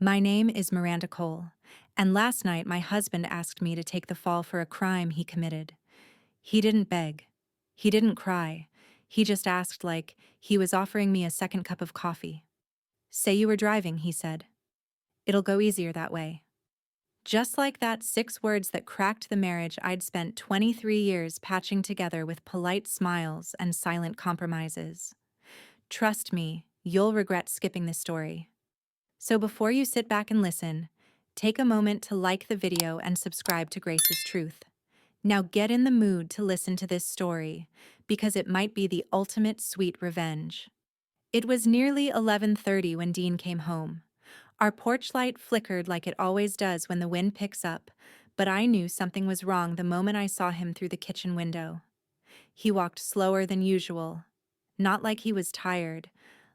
My name is Miranda Cole, and last night my husband asked me to take the fall for a crime he committed. He didn't beg. He didn't cry. He just asked like he was offering me a second cup of coffee. Say you were driving, he said. It'll go easier that way. Just like that, 6 words that cracked the marriage I'd spent 23 years patching together with polite smiles and silent compromises. Trust me, you'll regret skipping this story. So before you sit back and listen, take a moment to like the video and subscribe to Grace's Truth. Now get in the mood to listen to this story, because it might be the ultimate sweet revenge. It was nearly 11:30 when Dean came home. Our porch light flickered like it always does when the wind picks up, but I knew something was wrong the moment I saw him through the kitchen window. He walked slower than usual, not like he was tired,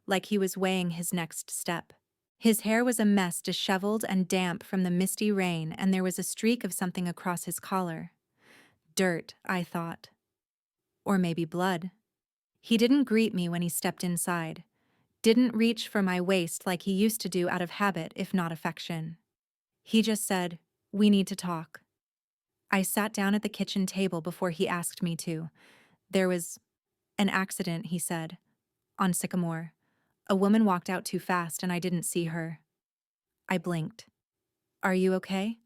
like he was weighing his next step. His hair was a mess, disheveled and damp from the misty rain, and there was a streak of something across his collar. Dirt, I thought. Or maybe blood. He didn't greet me when he stepped inside. Didn't reach for my waist like he used to do out of habit, if not affection. He just said, "We need to talk." I sat down at the kitchen table before he asked me to. There was an accident, he said, on Sycamore. A woman walked out too fast and I didn't see her. I blinked. Are you okay?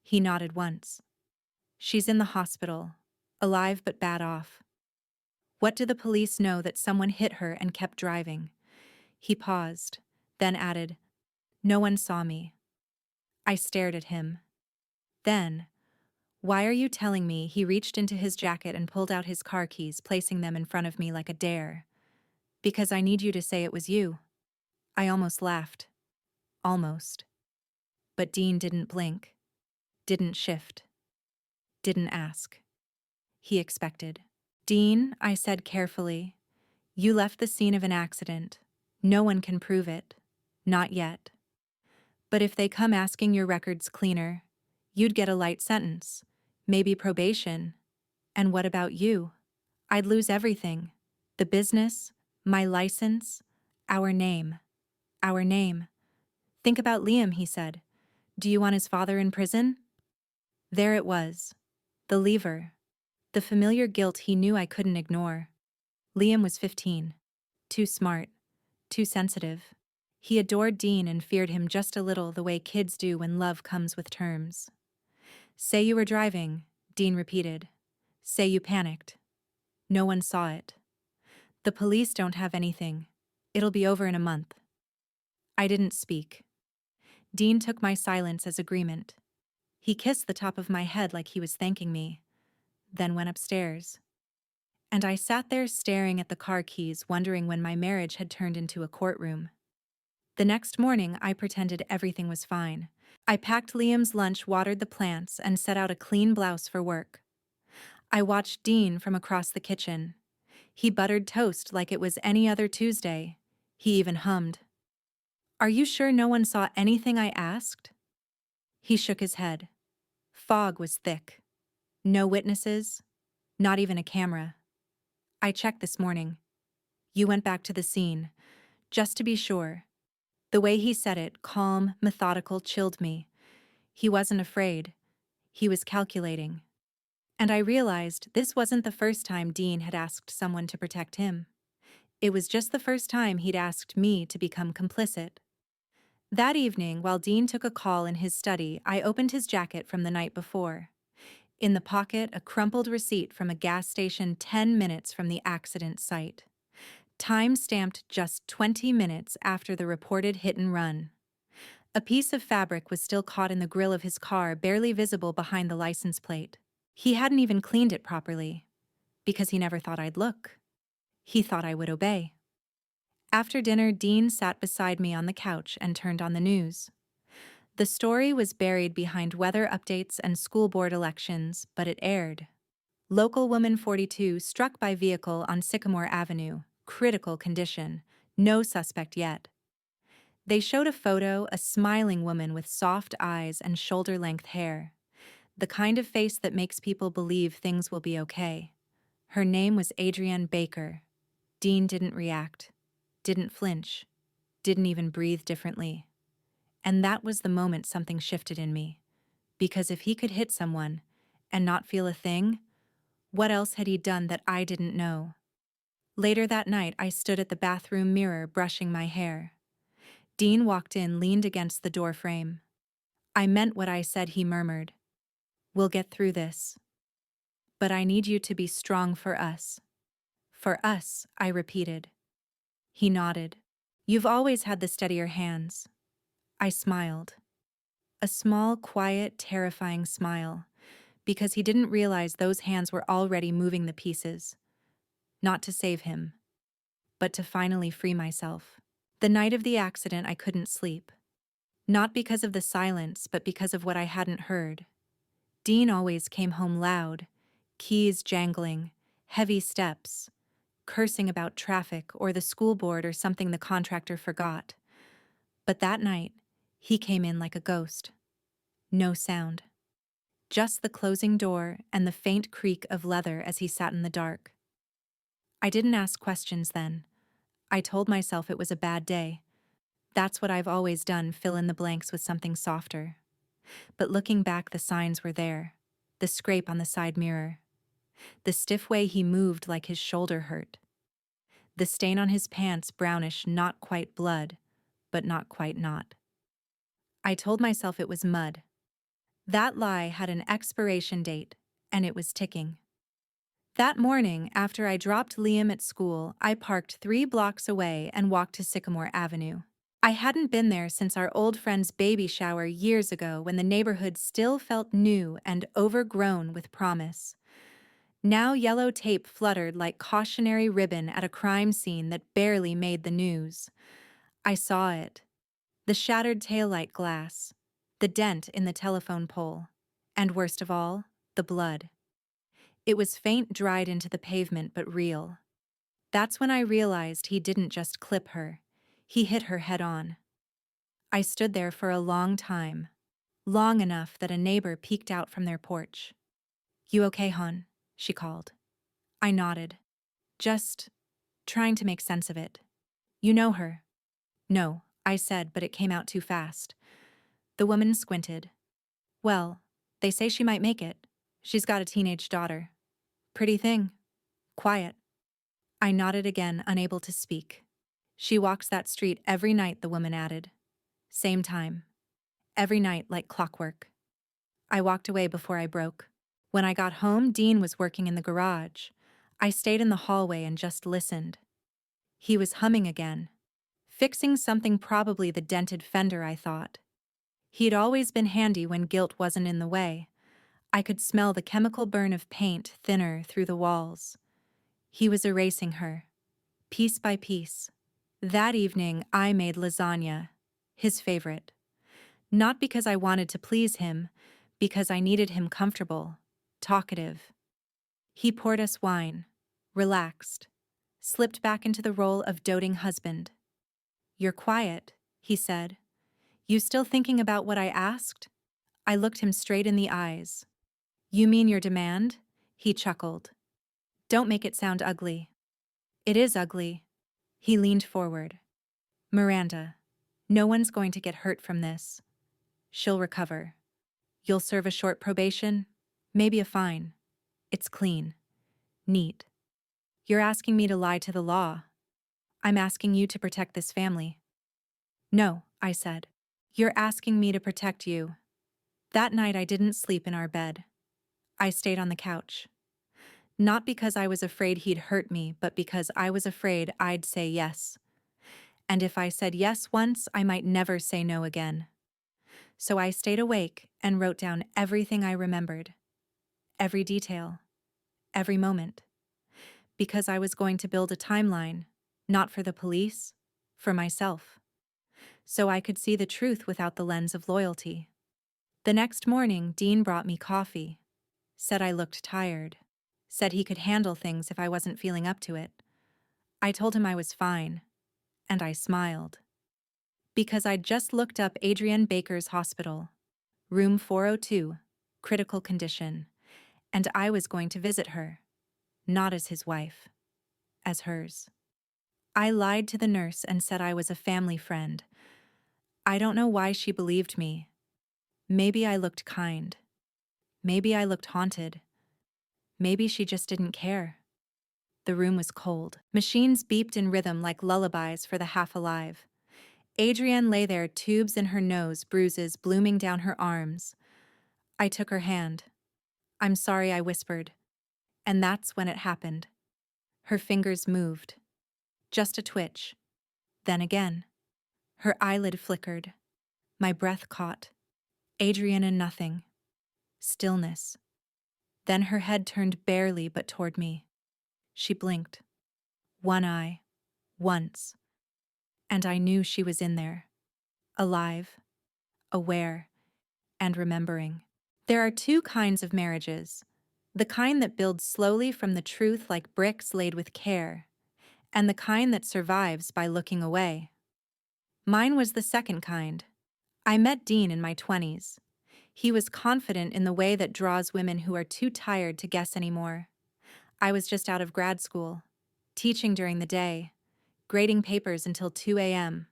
He nodded once. She's in the hospital, alive but bad off. What do the police know that someone hit her and kept driving? He paused, then added, No one saw me. I stared at him. Then, why are you telling me? He reached into his jacket and pulled out his car keys, placing them in front of me like a dare. Because I need you to say it was you. I almost laughed. Almost. But Dean didn't blink, didn't shift, didn't ask. He expected. Dean, I said carefully, you left the scene of an accident. No one can prove it. Not yet. But if they come asking your records cleaner, you'd get a light sentence. Maybe probation. And what about you? I'd lose everything. The business, my license, our name. Our name. Think about Liam, he said. Do you want his father in prison? There it was. The lever. The familiar guilt he knew I couldn't ignore. Liam was 15. Too smart. Too sensitive. He adored Dean and feared him just a little, the way kids do when love comes with terms. Say you were driving, Dean repeated. Say you panicked. No one saw it. The police don't have anything. It'll be over in a month. I didn't speak. Dean took my silence as agreement. He kissed the top of my head like he was thanking me, then went upstairs. And I sat there staring at the car keys, wondering when my marriage had turned into a courtroom. The next morning, I pretended everything was fine. I packed Liam's lunch, watered the plants, and set out a clean blouse for work. I watched Dean from across the kitchen. He buttered toast like it was any other Tuesday. He even hummed. Are you sure no one saw anything I asked? He shook his head. Fog was thick. No witnesses, not even a camera. I checked this morning. You went back to the scene, just to be sure. The way he said it, calm, methodical, chilled me. He wasn't afraid. He was calculating. And I realized this wasn't the first time Dean had asked someone to protect him. It was just the first time he'd asked me to become complicit. That evening, while Dean took a call in his study, I opened his jacket from the night before. In the pocket, a crumpled receipt from a gas station 10 minutes from the accident site. Time stamped just 20 minutes after the reported hit and run. A piece of fabric was still caught in the grill of his car, barely visible behind the license plate. He hadn't even cleaned it properly, because he never thought I'd look. He thought I would obey. After dinner, Dean sat beside me on the couch and turned on the news. The story was buried behind weather updates and school board elections, but it aired. Local woman 42 struck by vehicle on Sycamore Avenue, critical condition, no suspect yet. They showed a photo, a smiling woman with soft eyes and shoulder-length hair. The kind of face that makes people believe things will be okay. Her name was Adrienne Baker. Dean didn't react, didn't flinch, didn't even breathe differently. And that was the moment something shifted in me. Because if he could hit someone and not feel a thing, what else had he done that I didn't know? Later that night, I stood at the bathroom mirror brushing my hair. Dean walked in, leaned against the door frame. "I meant what I said," he murmured. "We'll get through this. But I need you to be strong for us." "For us," I repeated. He nodded. "You've always had the steadier hands." I smiled. A small, quiet, terrifying smile, because he didn't realize those hands were already moving the pieces. Not to save him, but to finally free myself. The night of the accident, I couldn't sleep. Not because of the silence, but because of what I hadn't heard. Dean always came home loud, keys jangling, heavy steps, cursing about traffic or the school board or something the contractor forgot. But that night, he came in like a ghost. No sound. Just the closing door and the faint creak of leather as he sat in the dark. I didn't ask questions then. I told myself it was a bad day. That's what I've always done, fill in the blanks with something softer. But looking back, the signs were there. The scrape on the side mirror. The stiff way he moved like his shoulder hurt. The stain on his pants, brownish, not quite blood, but not quite not. I told myself it was mud. That lie had an expiration date, and it was ticking. That morning, after I dropped Liam at school, I parked 3 blocks away and walked to Sycamore Avenue. I hadn't been there since our old friend's baby shower years ago, when the neighborhood still felt new and overgrown with promise. Now yellow tape fluttered like cautionary ribbon at a crime scene that barely made the news. I saw it. The shattered taillight glass, the dent in the telephone pole, and worst of all, the blood. It was faint, dried into the pavement, but real. That's when I realized he didn't just clip her. He hit her head on. I stood there for a long time, long enough that a neighbor peeked out from their porch. "You okay, hon?" she called. I nodded. Just trying to make sense of it. "You know her?" "No," I said, but it came out too fast. The woman squinted. "Well, they say she might make it. She's got a teenage daughter. Pretty thing. Quiet." I nodded again, unable to speak. "She walks that street every night," the woman added. "Same time. Every night like clockwork." I walked away before I broke. When I got home, Dean was working in the garage. I stayed in the hallway and just listened. He was humming again. Fixing something, probably the dented fender, I thought. He'd always been handy when guilt wasn't in the way. I could smell the chemical burn of paint thinner through the walls. He was erasing her, piece by piece. That evening, I made lasagna, his favorite. Not because I wanted to please him, because I needed him comfortable, talkative. He poured us wine, relaxed, slipped back into the role of doting husband. "You're quiet," he said. "You still thinking about what I asked?" I looked him straight in the eyes. "You mean your demand?" He chuckled. "Don't make it sound ugly." "It is ugly." He leaned forward. "Miranda, no one's going to get hurt from this. She'll recover. You'll serve a short probation, maybe a fine. It's clean. Neat. You're asking me to lie to the law. I'm asking you to protect this family." "No," I said. "You're asking me to protect you." That night I didn't sleep in our bed. I stayed on the couch. Not because I was afraid he'd hurt me, but because I was afraid I'd say yes. And if I said yes once, I might never say no again. So I stayed awake and wrote down everything I remembered. Every detail. Every moment. Because I was going to build a timeline, not for the police, for myself. So I could see the truth without the lens of loyalty. The next morning, Dean brought me coffee. Said I looked tired. Said he could handle things if I wasn't feeling up to it. I told him I was fine. And I smiled. Because I'd just looked up Adrienne Baker's hospital. Room 402, critical condition. And I was going to visit her. Not as his wife. As hers. I lied to the nurse and said I was a family friend. I don't know why she believed me. Maybe I looked kind. Maybe I looked haunted. Maybe she just didn't care. The room was cold. Machines beeped in rhythm like lullabies for the half-alive. Adrienne lay there, tubes in her nose, bruises blooming down her arms. I took her hand. "I'm sorry," I whispered. And that's when it happened. Her fingers moved. Just a twitch. Then again. Her eyelid flickered. My breath caught. Adrienne and nothing. Stillness. Then her head turned barely but toward me. She blinked. One eye. Once. And I knew she was in there. Alive. Aware. And remembering. There are two kinds of marriages. The kind that builds slowly from the truth like bricks laid with care, and the kind that survives by looking away. Mine was the second kind. I met Dean in my 20s. He was confident in the way that draws women who are too tired to guess anymore. I was just out of grad school, teaching during the day, grading papers until 2 a.m.,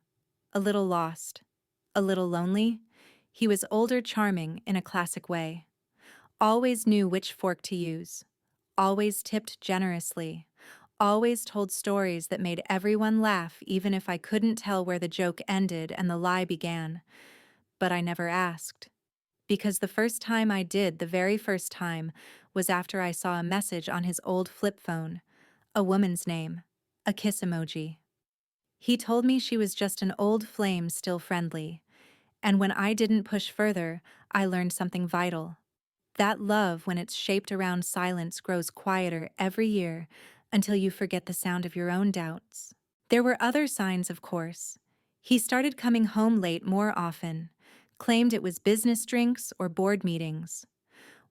a little lost, a little lonely. He was older, charming in a classic way. Always knew which fork to use. Always tipped generously. Always told stories that made everyone laugh even if I couldn't tell where the joke ended and the lie began. But I never asked. Because the first time I did, the very first time, was after I saw a message on his old flip phone. A woman's name. A kiss emoji. He told me she was just an old flame still friendly. And when I didn't push further, I learned something vital. That love, when it's shaped around silence, grows quieter every year until you forget the sound of your own doubts. There were other signs, of course. He started coming home late more often, claimed it was business drinks or board meetings.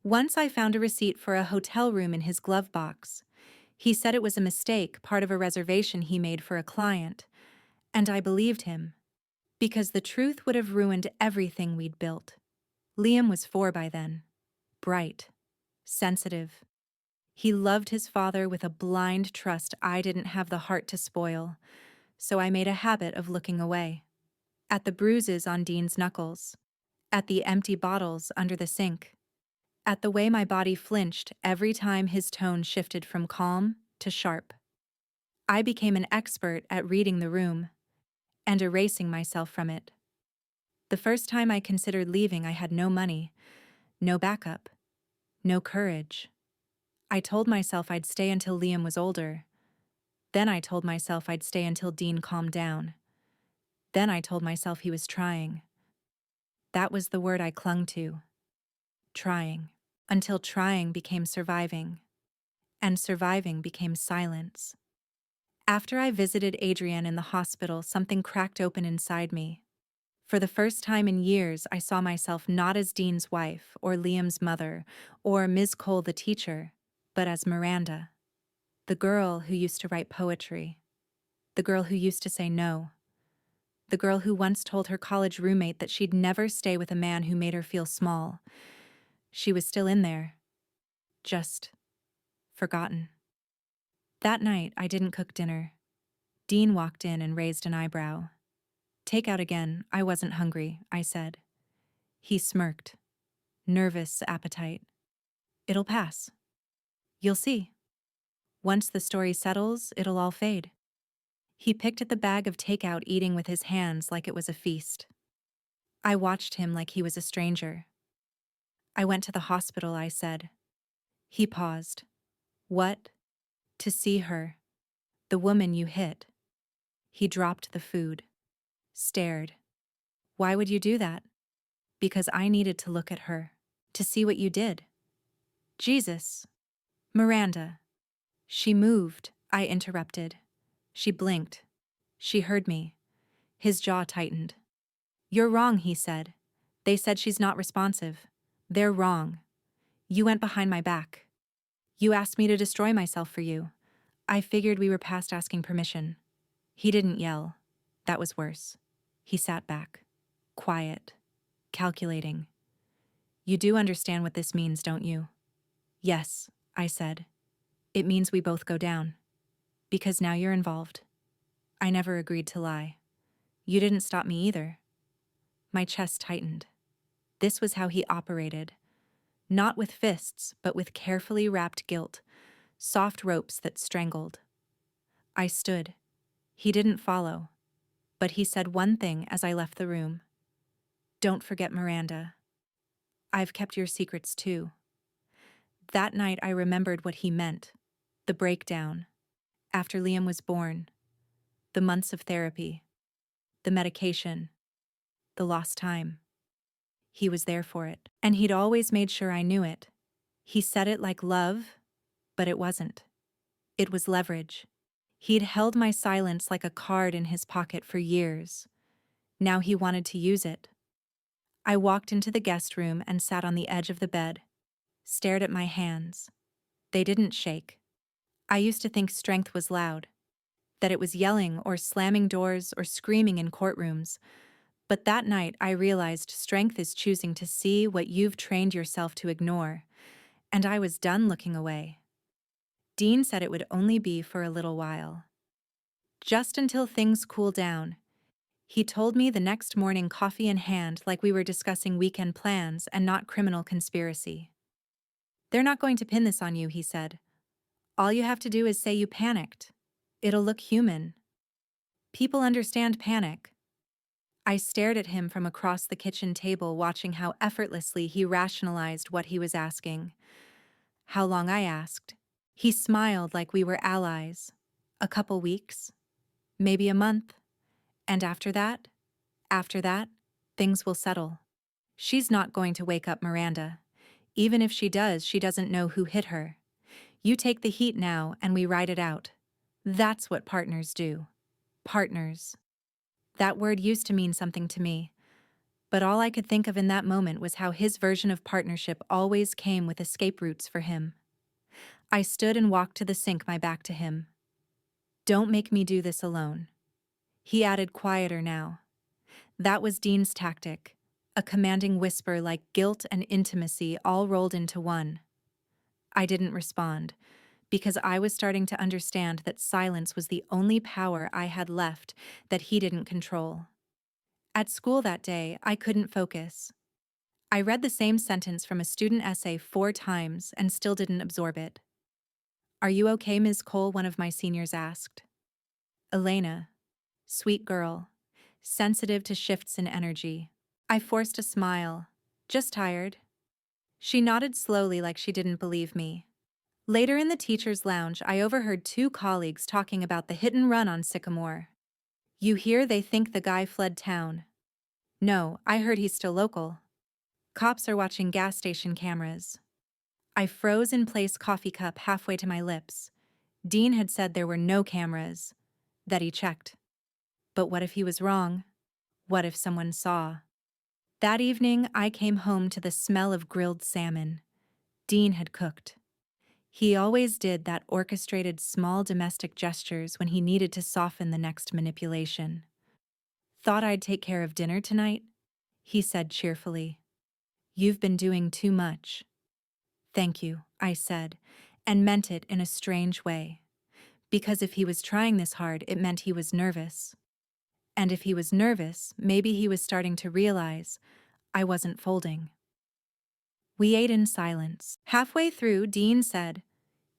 Once I found a receipt for a hotel room in his glove box. He said it was a mistake, part of a reservation he made for a client. And I believed him, because the truth would have ruined everything we'd built. Liam was 4 by then. Bright. Sensitive. He loved his father with a blind trust I didn't have the heart to spoil, so I made a habit of looking away. At the bruises on Dean's knuckles. At the empty bottles under the sink. At the way my body flinched every time his tone shifted from calm to sharp. I became an expert at reading the room and erasing myself from it. The first time I considered leaving, I had no money, no backup, no courage. I told myself I'd stay until Liam was older. Then I told myself I'd stay until Dean calmed down. Then I told myself he was trying. That was the word I clung to. Trying. Until trying became surviving. And surviving became silence. After I visited Adrienne in the hospital, something cracked open inside me. For the first time in years, I saw myself not as Dean's wife, or Liam's mother, or Ms. Cole the teacher, but as Miranda, the girl who used to write poetry, the girl who used to say no, the girl who once told her college roommate that she'd never stay with a man who made her feel small. She was still in there, just forgotten. That night, I didn't cook dinner. Dean walked in and raised an eyebrow. "Take out again, I wasn't hungry," I said. He smirked. Nervous appetite. "It'll pass. You'll see. Once the story settles, it'll all fade." He picked at the bag of takeout, eating with his hands like it was a feast. I watched him like he was a stranger. "I went to the hospital," I said. He paused. "What?" "To see her. The woman you hit." He dropped the food. Stared. "Why would you do that?" "Because I needed to look at her. To see what you did." "Jesus. Miranda." "She moved," I interrupted. She blinked. She heard me. His jaw tightened. "You're wrong," he said. "They said she's not responsive. They're wrong. You went behind my back. You asked me to destroy myself for you. I figured we were past asking permission." He didn't yell. That was worse. He sat back. Quiet. Calculating. "You do understand what this means, don't you?" "Yes," I said. "It means we both go down. Because now you're involved." I never agreed to lie. "You didn't stop me either." My chest tightened. This was how he operated. Not with fists, but with carefully wrapped guilt, soft ropes that strangled. I stood. He didn't follow, but he said one thing as I left the room. Don't forget Miranda. I've kept your secrets too. That night I remembered what he meant. The breakdown. After Liam was born. The months of therapy. The medication. The lost time. He was there for it, and he'd always made sure I knew it. He said it like love, but it wasn't. It was leverage. He'd held my silence like a card in his pocket for years. Now he wanted to use it. I walked into the guest room and sat on the edge of the bed, stared at my hands. They didn't shake. I used to think strength was loud, that it was yelling or slamming doors or screaming in courtrooms. But that night I realized strength is choosing to see what you've trained yourself to ignore, and I was done looking away. Dean said it would only be for a little while. Just until things cool down. He told me the next morning, coffee in hand, like we were discussing weekend plans and not criminal conspiracy. They're not going to pin this on you, he said. All you have to do is say you panicked. It'll look human. People understand panic. I stared at him from across the kitchen table, watching how effortlessly he rationalized what he was asking. How long, I asked. He smiled like we were allies. A couple weeks? Maybe a month? And after that, things will settle. She's not going to wake up Miranda. Even if she does, she doesn't know who hit her. You take the heat now and we ride it out. That's what partners do. Partners. That word used to mean something to me, but all I could think of in that moment was how his version of partnership always came with escape routes for him. I stood and walked to the sink, my back to him. Don't make me do this alone. He added, quieter now. That was Dean's tactic, a commanding whisper like guilt and intimacy all rolled into one. I didn't respond, because I was starting to understand that silence was the only power I had left that he didn't control. At school that day, I couldn't focus. I read the same sentence from a student essay 4 times and still didn't absorb it. Are you okay, Ms. Cole? One of my seniors asked. Elena. Sweet girl. Sensitive to shifts in energy. I forced a smile. Just tired. She nodded slowly like she didn't believe me. Later in the teacher's lounge, I overheard 2 colleagues talking about the hit and run on Sycamore. You hear they think the guy fled town. No, I heard he's still local. Cops are watching gas station cameras. I froze in place, coffee cup halfway to my lips. Dean had said there were no cameras. That he checked. But what if he was wrong? What if someone saw? That evening, I came home to the smell of grilled salmon. Dean had cooked. He always did that orchestrated small domestic gestures when he needed to soften the next manipulation. Thought I'd take care of dinner tonight? He said cheerfully. You've been doing too much. Thank you, I said, and meant it in a strange way. Because if he was trying this hard, it meant he was nervous. And if he was nervous, maybe he was starting to realize I wasn't folding. We ate in silence. Halfway through, Dean said,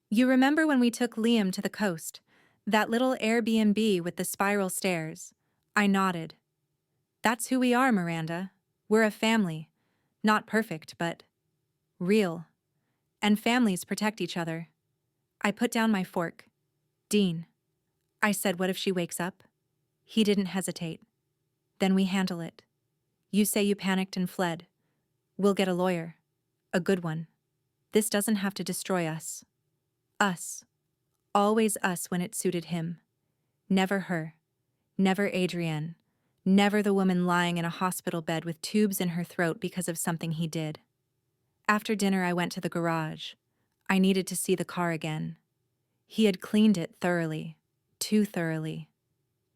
You remember when we took Liam to the coast? That little Airbnb with the spiral stairs? I nodded. That's who we are, Miranda. We're a family. Not perfect, but real. And families protect each other. I put down my fork. Dean. I said, what if she wakes up? He didn't hesitate. Then we handle it. You say you panicked and fled. We'll get a lawyer. A good one. This doesn't have to destroy us. Us. Always us when it suited him. Never her. Never Adrienne. Never the woman lying in a hospital bed with tubes in her throat because of something he did. After dinner, I went to the garage. I needed to see the car again. He had cleaned it thoroughly. Too thoroughly.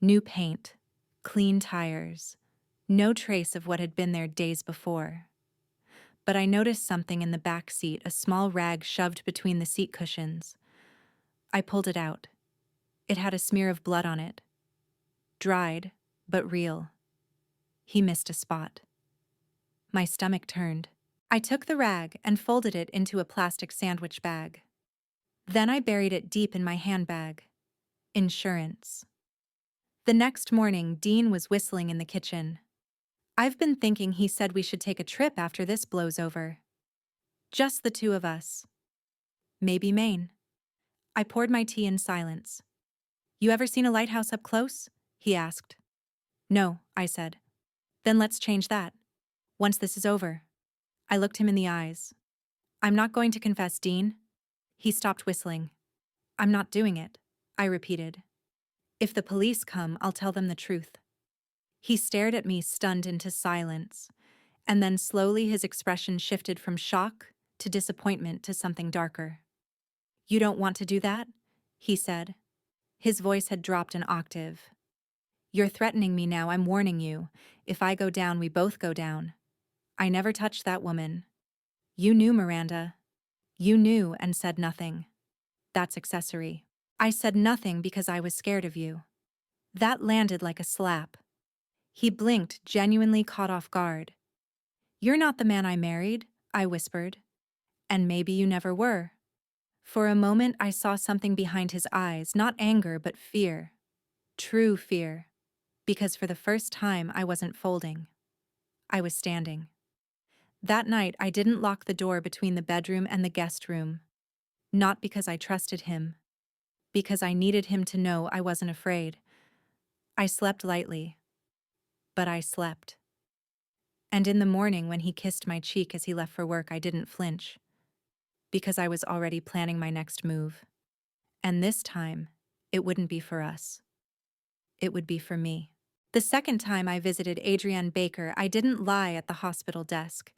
New paint. Clean tires. No trace of what had been there days before. But I noticed something in the back seat, a small rag shoved between the seat cushions. I pulled it out. It had a smear of blood on it. Dried, but real. He missed a spot. My stomach turned. I took the rag and folded it into a plastic sandwich bag. Then I buried it deep in my handbag. Insurance. The next morning, Dean was whistling in the kitchen. I've been thinking he said we should take a trip after this blows over. Just the two of us. Maybe Maine. I poured my tea in silence. You ever seen a lighthouse up close? He asked. No, I said. Then let's change that. Once this is over. I looked him in the eyes. I'm not going to confess, Dean. He stopped whistling. I'm not doing it, I repeated. If the police come, I'll tell them the truth. He stared at me, stunned into silence, and then slowly his expression shifted from shock to disappointment to something darker. You don't want to do that? He said. His voice had dropped an octave. You're threatening me now, I'm warning you. If I go down, we both go down. I never touched that woman. You knew, Miranda. You knew and said nothing. That's accessory. I said nothing because I was scared of you. That landed like a slap. He blinked, genuinely caught off guard. You're not the man I married, I whispered. And maybe you never were. For a moment I saw something behind his eyes, not anger but fear. True fear. Because for the first time I wasn't folding. I was standing. That night I didn't lock the door between the bedroom and the guest room. Not because I trusted him. Because I needed him to know I wasn't afraid. I slept lightly. But I slept. And in the morning when he kissed my cheek as he left for work, I didn't flinch. Because I was already planning my next move. And this time, it wouldn't be for us. It would be for me. The second time I visited Adrienne Baker, I didn't lie at the hospital desk.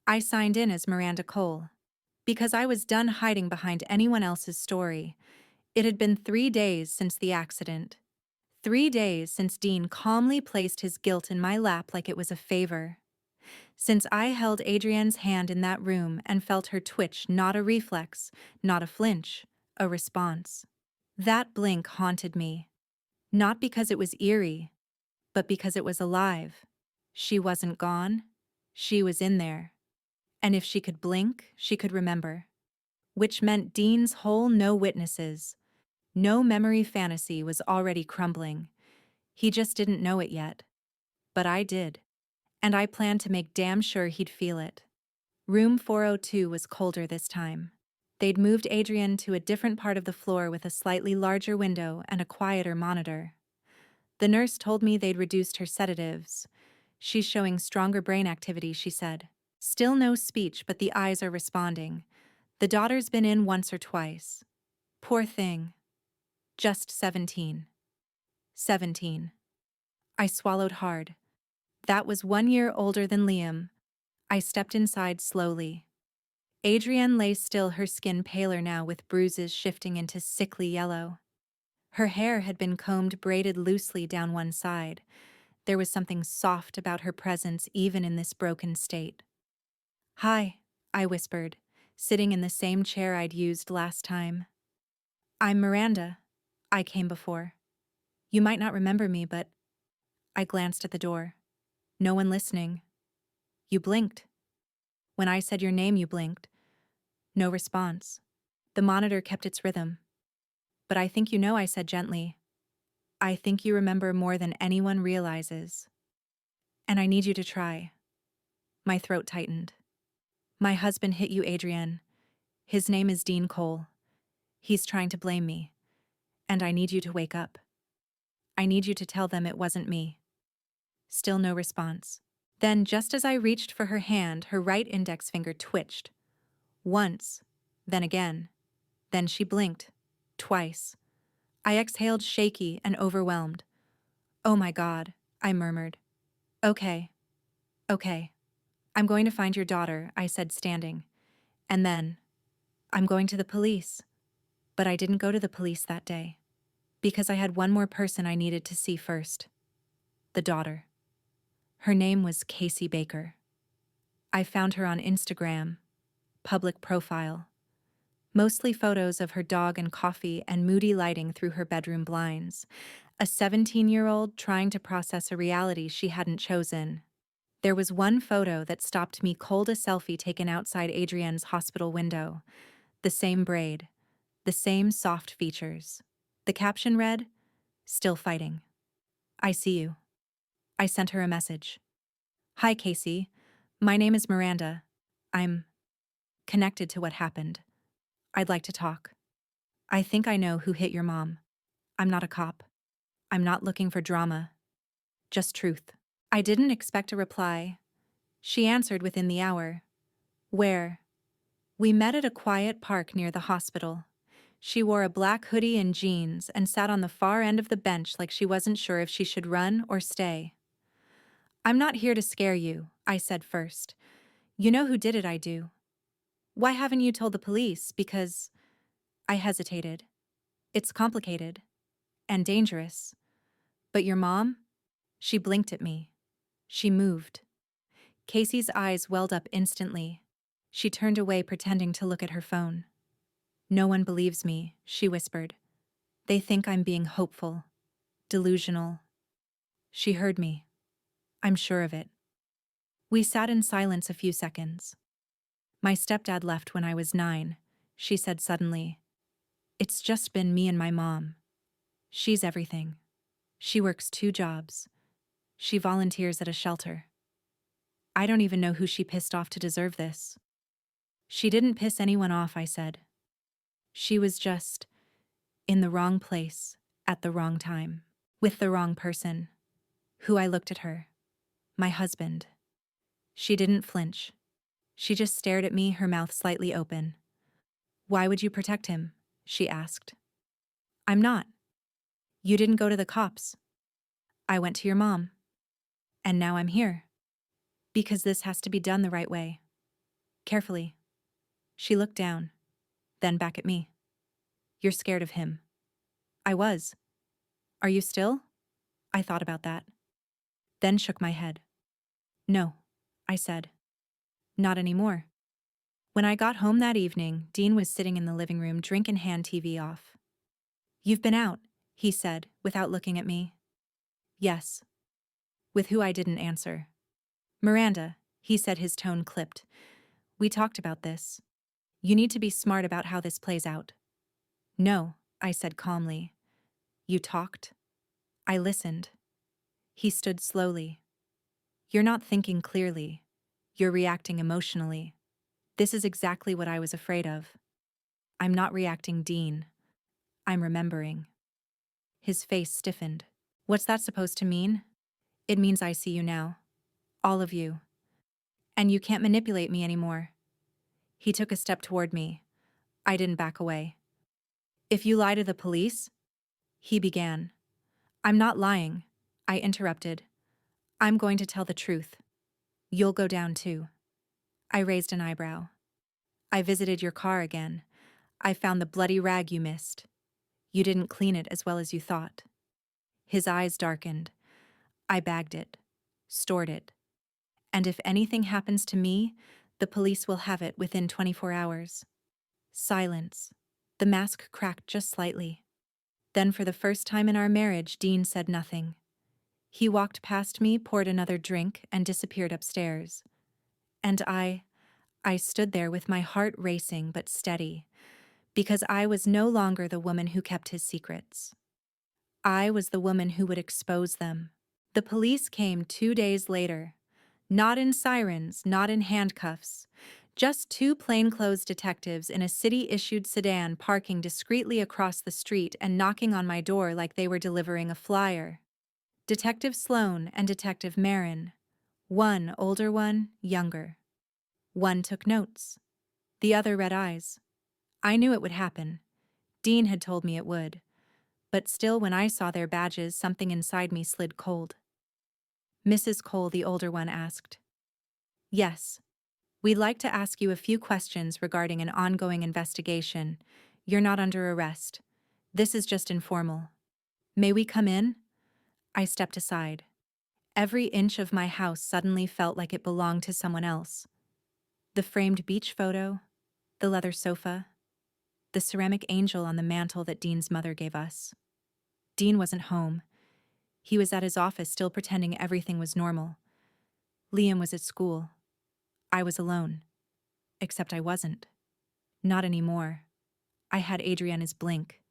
I signed in as Miranda Cole. Because I was done hiding behind anyone else's story. It had been 3 days since the accident. 3 days since Dean calmly placed his guilt in my lap like it was a favor. Since I held Adrienne's hand in that room and felt her twitch, not a reflex, not a flinch, a response. That blink haunted me. Not because it was eerie, but because it was alive. She wasn't gone. She was in there. And if she could blink, she could remember. Which meant Dean's whole no witnesses, no memory fantasy was already crumbling. He just didn't know it yet. But I did. And I planned to make damn sure he'd feel it. Room 402 was colder this time. They'd moved Adrienne to a different part of the floor with a slightly larger window and a quieter monitor. The nurse told me they'd reduced her sedatives. She's showing stronger brain activity, she said. Still no speech, but the eyes are responding. The daughter's been in once or twice. Poor thing. Just 17. 17. I swallowed hard. That was 1 year older than Liam. I stepped inside slowly. Adrienne lay still, her skin paler now with bruises shifting into sickly yellow. Her hair had been combed, braided loosely down one side. There was something soft about her presence even in this broken state. Hi, I whispered, sitting in the same chair I'd used last time. I'm Miranda. I came before. You might not remember me, but... I glanced at the door. No one listening. You blinked. When I said your name, you blinked. No response. The monitor kept its rhythm. But I think you know, I said gently. I think you remember more than anyone realizes. And I need you to try. My throat tightened. My husband hit you, Adrienne. His name is Dean Cole. He's trying to blame me. And I need you to wake up. I need you to tell them it wasn't me. Still no response. Then, just as I reached for her hand, her right index finger twitched. Once, then again. Then she blinked. Twice. I exhaled, shaky and overwhelmed. Oh my God, I murmured. Okay. Okay. I'm going to find your daughter, I said, standing. And then, I'm going to the police. But I didn't go to the police that day. Because I had one more person I needed to see first. The daughter. Her name was Casey Baker. I found her on Instagram. Public profile. Mostly photos of her dog and coffee and moody lighting through her bedroom blinds. A 17-year-old trying to process a reality she hadn't chosen. There was one photo that stopped me cold, a selfie taken outside Adrienne's hospital window. The same braid, the same soft features. The caption read, "Still fighting. I see you." I sent her a message. "Hi, Casey. My name is Miranda. I'm connected to what happened. I'd like to talk. I think I know who hit your mom. I'm not a cop. I'm not looking for drama. Just truth." I didn't expect a reply. She answered within the hour. "Where?" "We met at a quiet park near the hospital." She wore a black hoodie and jeans and sat on the far end of the bench like she wasn't sure if she should run or stay. "I'm not here to scare you," I said first. "You know who did it, I do. Why haven't you told the police?" Because I hesitated. "It's complicated and dangerous. But your mom?" She blinked at me. She moved. Casey's eyes welled up instantly. She turned away, pretending to look at her phone. "No one believes me," she whispered. "They think I'm being hopeful, delusional." She heard me. "I'm sure of it." We sat in silence a few seconds. "My stepdad left when I was 9, she said suddenly. "It's just been me and my mom. She's everything. She works 2 jobs. She volunteers at a shelter. I don't even know who she pissed off to deserve this." "She didn't piss anyone off," I said. "She was just in the wrong place at the wrong time, with the wrong person." Who? I looked at her. "My husband." She didn't flinch. She just stared at me, her mouth slightly open. "Why would you protect him?" she asked. "I'm not." "You didn't go to the cops." "I went to your mom. And now I'm here. Because this has to be done the right way. Carefully." She looked down, then back at me. "You're scared of him." I was. "Are you still?" I thought about that. Then shook my head. "No," I said. "Not anymore." When I got home that evening, Dean was sitting in the living room, drink in hand, TV off. "You've been out," he said, without looking at me. "Yes." "With who?" I didn't answer. "Miranda," he said, his tone clipped. "We talked about this. You need to be smart about how this plays out." "No," I said calmly. "You talked?" I listened. He stood slowly. "You're not thinking clearly. You're reacting emotionally. This is exactly what I was afraid of." "I'm not reacting, Dean. I'm remembering." His face stiffened. "What's that supposed to mean?" "It means I see you now. All of you. And you can't manipulate me anymore." He took a step toward me. I didn't back away. "If you lie to the police?" he began. "I'm not lying," I interrupted. "I'm going to tell the truth. You'll go down too." I raised an eyebrow. "I visited your car again. I found the bloody rag you missed. You didn't clean it as well as you thought." His eyes darkened. "I bagged it, stored it. And if anything happens to me, the police will have it within 24 hours. Silence. The mask cracked just slightly. Then, for the first time in our marriage, Dean said nothing. He walked past me, poured another drink, and disappeared upstairs. And I stood there with my heart racing but steady, because I was no longer the woman who kept his secrets. I was the woman who would expose them. The police came 2 days later. Not in sirens, not in handcuffs. Just 2 plainclothes detectives in a city-issued sedan parking discreetly across the street and knocking on my door like they were delivering a flyer. Detective Sloan and Detective Marin. One older, one younger. One took notes. The other read eyes. I knew it would happen. Dean had told me it would. But still, when I saw their badges, something inside me slid cold. "Mrs. Cole," the older one asked. "Yes. We'd like to ask you a few questions regarding an ongoing investigation. You're not under arrest. This is just informal. May we come in?" I stepped aside. Every inch of my house suddenly felt like it belonged to someone else. The framed beach photo, the leather sofa, the ceramic angel on the mantel that Dean's mother gave us. Dean wasn't home. He was at his office, still pretending everything was normal. Liam was at school. I was alone. Except I wasn't. Not anymore. I had Adriana's blink,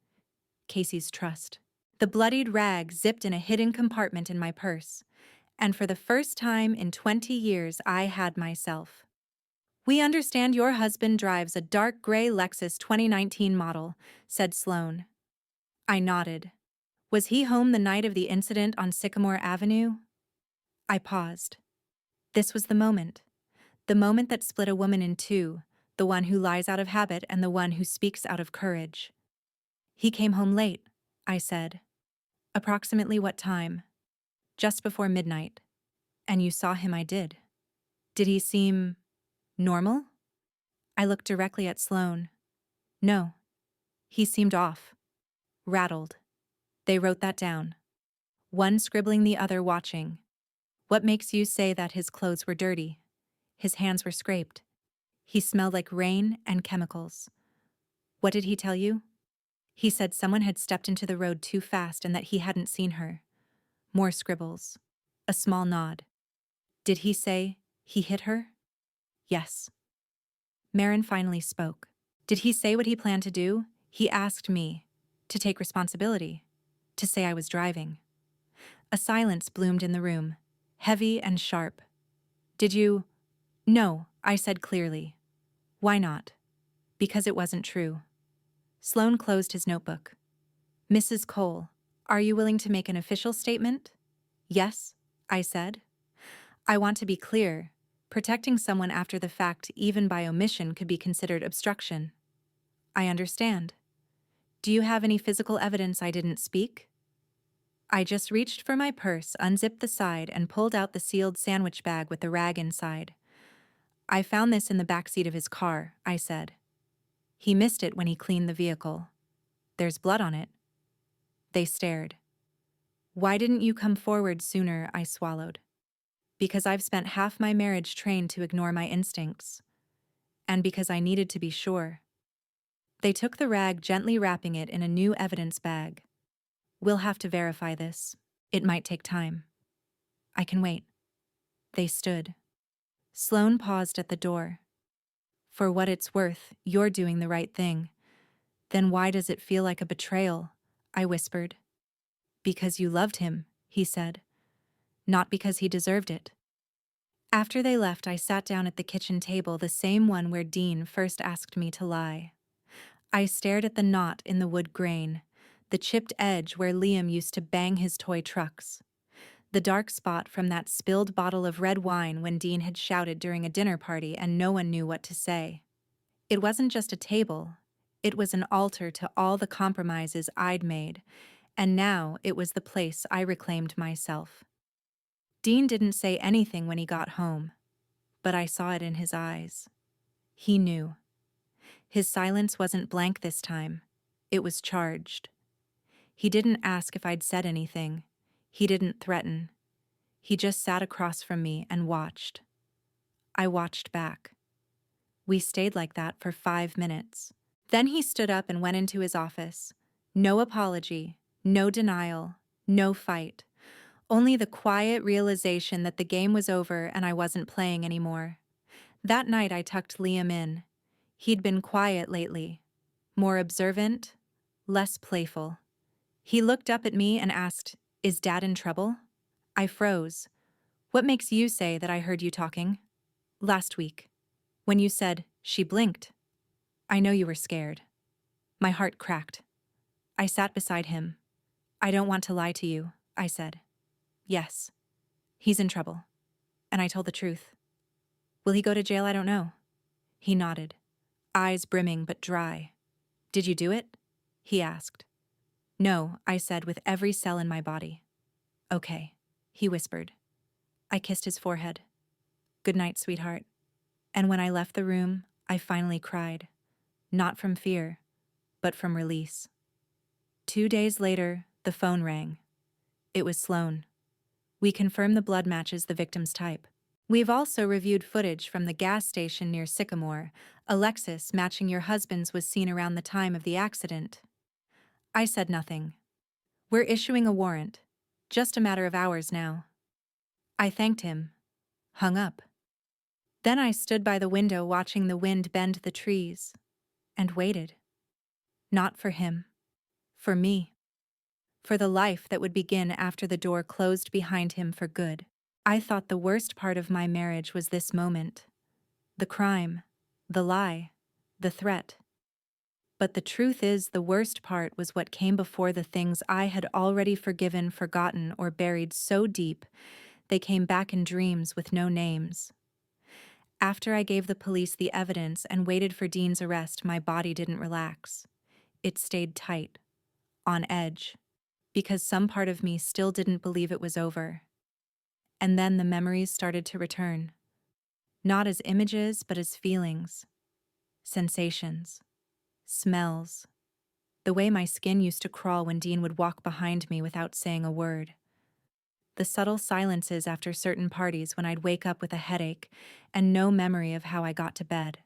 Casey's trust. The bloodied rag zipped in a hidden compartment in my purse, and for the first time in 20 years I had myself. "We understand your husband drives a dark gray Lexus 2019 model," said Sloane. I nodded. Was he home the night of the incident on Sycamore Avenue? I paused. This was the moment. The moment that split a woman in two, the one who lies out of habit and the one who speaks out of courage. "He came home late," I said. "Approximately what time?" "Just before midnight." "And you saw him?" I did. "Did he seem normal?" I looked directly at Sloane. "No. He seemed off. Rattled." They wrote that down. One scribbling, the other watching. "What makes you say that his clothes were dirty?" "His hands were scraped. He smelled like rain and chemicals." "What did he tell you?" "He said someone had stepped into the road too fast and that he hadn't seen her." More scribbles. A small nod. "Did he say he hit her?" "Yes." Marin finally spoke. "Did he say what he planned to do?" "He asked me to take responsibility, to say I was driving." A silence bloomed in the room, heavy and sharp. "Did you—" "No," I said clearly. "Why not?" "Because it wasn't true." Sloane closed his notebook. "Mrs. Cole, are you willing to make an official statement?" "Yes," I said. "I want to be clear. Protecting someone after the fact, even by omission, could be considered obstruction." "I understand. Do you have any physical evidence I didn't speak?" I just reached for my purse, unzipped the side, and pulled out the sealed sandwich bag with the rag inside. "I found this in the backseat of his car," I said. "He missed it when he cleaned the vehicle. There's blood on it." They stared. "Why didn't you come forward sooner?" I swallowed. "Because I've spent half my marriage trained to ignore my instincts. And because I needed to be sure." They took the rag, gently wrapping it in a new evidence bag. "We'll have to verify this. It might take time." "I can wait." They stood. Sloane paused at the door. "For what it's worth, you're doing the right thing." "Then why does it feel like a betrayal?" I whispered. "Because you loved him," he said. "Not because he deserved it." After they left, I sat down at the kitchen table, the same one where Dean first asked me to lie. I stared at the knot in the wood grain, the chipped edge where Liam used to bang his toy trucks, the dark spot from that spilled bottle of red wine when Dean had shouted during a dinner party and no one knew what to say. It wasn't just a table. It was an altar to all the compromises I'd made, and now it was the place I reclaimed myself. Dean didn't say anything when he got home, but I saw it in his eyes. He knew. His silence wasn't blank this time. It was charged. He didn't ask if I'd said anything. He didn't threaten. He just sat across from me and watched. I watched back. We stayed like that for 5 minutes. Then he stood up and went into his office. No apology, no denial, no fight. Only the quiet realization that the game was over and I wasn't playing anymore. That night I tucked Liam in. He'd been quiet lately, more observant, less playful. He looked up at me and asked, "Is Dad in trouble?" I froze. "What makes you say that I heard you talking?" "Last week. When you said, 'She blinked.' I know you were scared." My heart cracked. I sat beside him. "I don't want to lie to you," I said. "Yes. He's in trouble." And I told the truth. "Will he go to jail?" "I don't know." He nodded, eyes brimming but dry. "Did you do it?" he asked. "No," I said with every cell in my body. "Okay," he whispered. I kissed his forehead. "Good night, sweetheart." And when I left the room, I finally cried. Not from fear, but from release. 2 days later, the phone rang. It was Sloane. We confirmed the blood matches the victim's type. We've also reviewed footage from the gas station near Sycamore. A Lexus matching your husband's was seen around the time of the accident. I said nothing. "We're issuing a warrant. Just a matter of hours now." I thanked him. hung up. Then I stood by the window watching the wind bend the trees, and waited. Not for him. For me. For the life that would begin after the door closed behind him for good. I thought the worst part of my marriage was this moment. The crime, the lie, the threat. But the truth is, the worst part was what came before the things I had already forgiven, forgotten, or buried so deep they came back in dreams with no names. After I gave the police the evidence and waited for Dean's arrest, my body didn't relax. It stayed tight, on edge, because some part of me still didn't believe it was over. And then the memories started to return. Not as images, but as feelings, sensations, smells. The way my skin used to crawl when Dean would walk behind me without saying a word. The subtle silences after certain parties when I'd wake up with a headache and no memory of how I got to bed.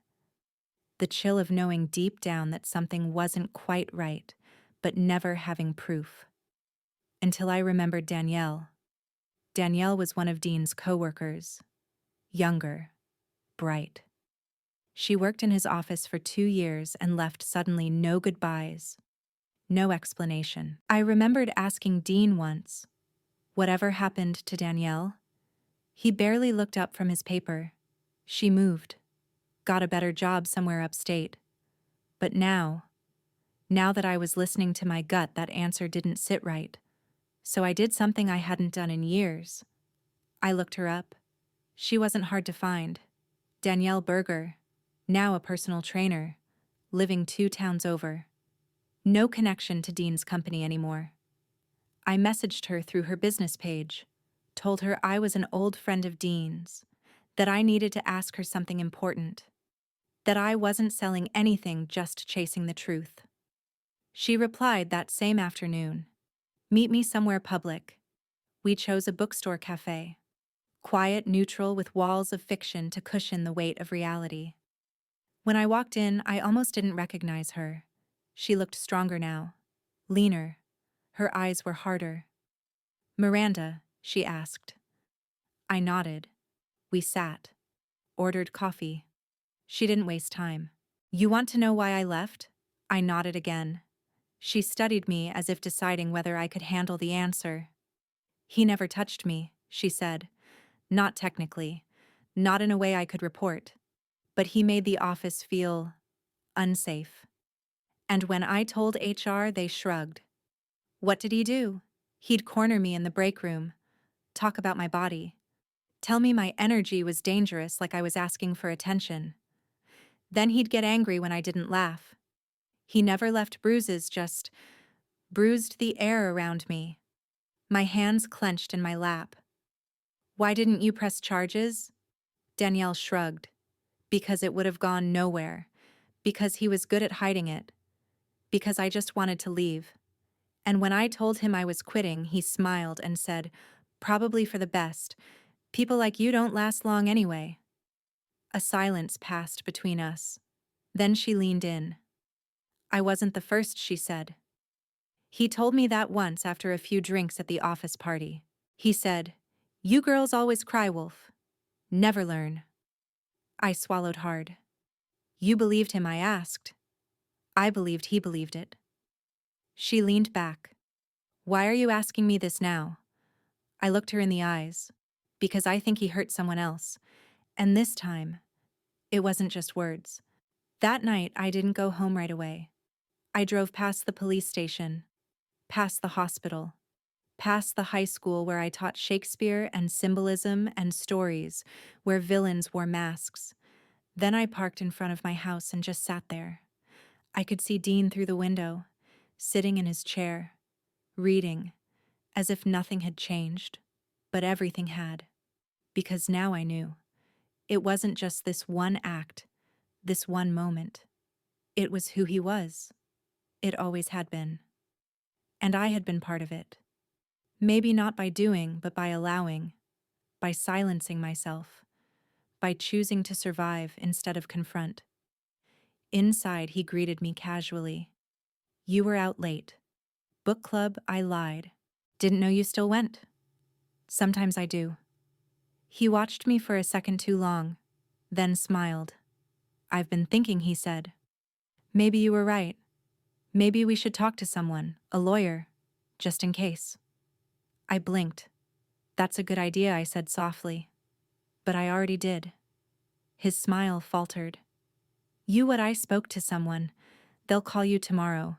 The chill of knowing deep down that something wasn't quite right, but never having proof. Until I remembered Danielle. Danielle was one of Dean's co-workers. Younger, bright. She worked in his office for 2 years and left suddenly, no goodbyes, no explanation. I remembered asking Dean once, whatever happened to Danielle? He barely looked up from his paper. She moved, got a better job somewhere upstate. But now that I was listening to my gut, that answer didn't sit right. So I did something I hadn't done in years. I looked her up. She wasn't hard to find. Danielle Berger, now a personal trainer, living 2 towns over. No connection to Dean's company anymore. I messaged her through her business page, told her I was an old friend of Dean's, that I needed to ask her something important, that I wasn't selling anything, just chasing the truth. She replied that same afternoon. Meet me somewhere public. We chose a bookstore cafe. Quiet, neutral, with walls of fiction to cushion the weight of reality. When I walked in, I almost didn't recognize her. She looked stronger now, leaner. Her eyes were harder. "Miranda," she asked. I nodded. We sat, ordered coffee. She didn't waste time. "You want to know why I left?" I nodded again. She studied me as if deciding whether I could handle the answer. "He never touched me," she said. "Not technically. Not in a way I could report. But he made the office feel unsafe. And when I told HR, they shrugged. What did he do? He'd corner me in the break room, talk about my body, tell me my energy was dangerous, like I was asking for attention. Then he'd get angry when I didn't laugh. He never left bruises, just bruised the air around me. My hands clenched in my lap. "Why didn't you press charges?" Danielle shrugged. "Because it would have gone nowhere. Because he was good at hiding it. Because I just wanted to leave." And when I told him I was quitting, he smiled and said, "Probably for the best. People like you don't last long anyway." A silence passed between us. Then she leaned in. "I wasn't the first," she said. "He told me that once after a few drinks at the office party. He said, 'You girls always cry wolf. Never learn.'" I swallowed hard. "You believed him?" I asked. I believed he believed it. She leaned back. "Why are you asking me this now?" I looked her in the eyes. "Because I think he hurt someone else. And this time, it wasn't just words." That night, I didn't go home right away. I drove past the police station, past the hospital, past the high school where I taught Shakespeare and symbolism and stories, where villains wore masks. Then I parked in front of my house and just sat there. I could see Dean through the window, sitting in his chair, reading, as if nothing had changed, but everything had. Because now I knew. It wasn't just this one act, this one moment. It was who he was. It always had been. And I had been part of it. Maybe not by doing, but by allowing, by silencing myself, by choosing to survive instead of confront. Inside, he greeted me casually. "You were out late." "Book club," I lied. "Didn't know you still went." "Sometimes I do." He watched me for a second too long, then smiled. "I've been thinking," he said. "Maybe you were right. Maybe we should talk to someone, a lawyer, just in case." I blinked. "That's a good idea," I said softly. "But I already did." His smile faltered. What I spoke to someone. They'll call you tomorrow."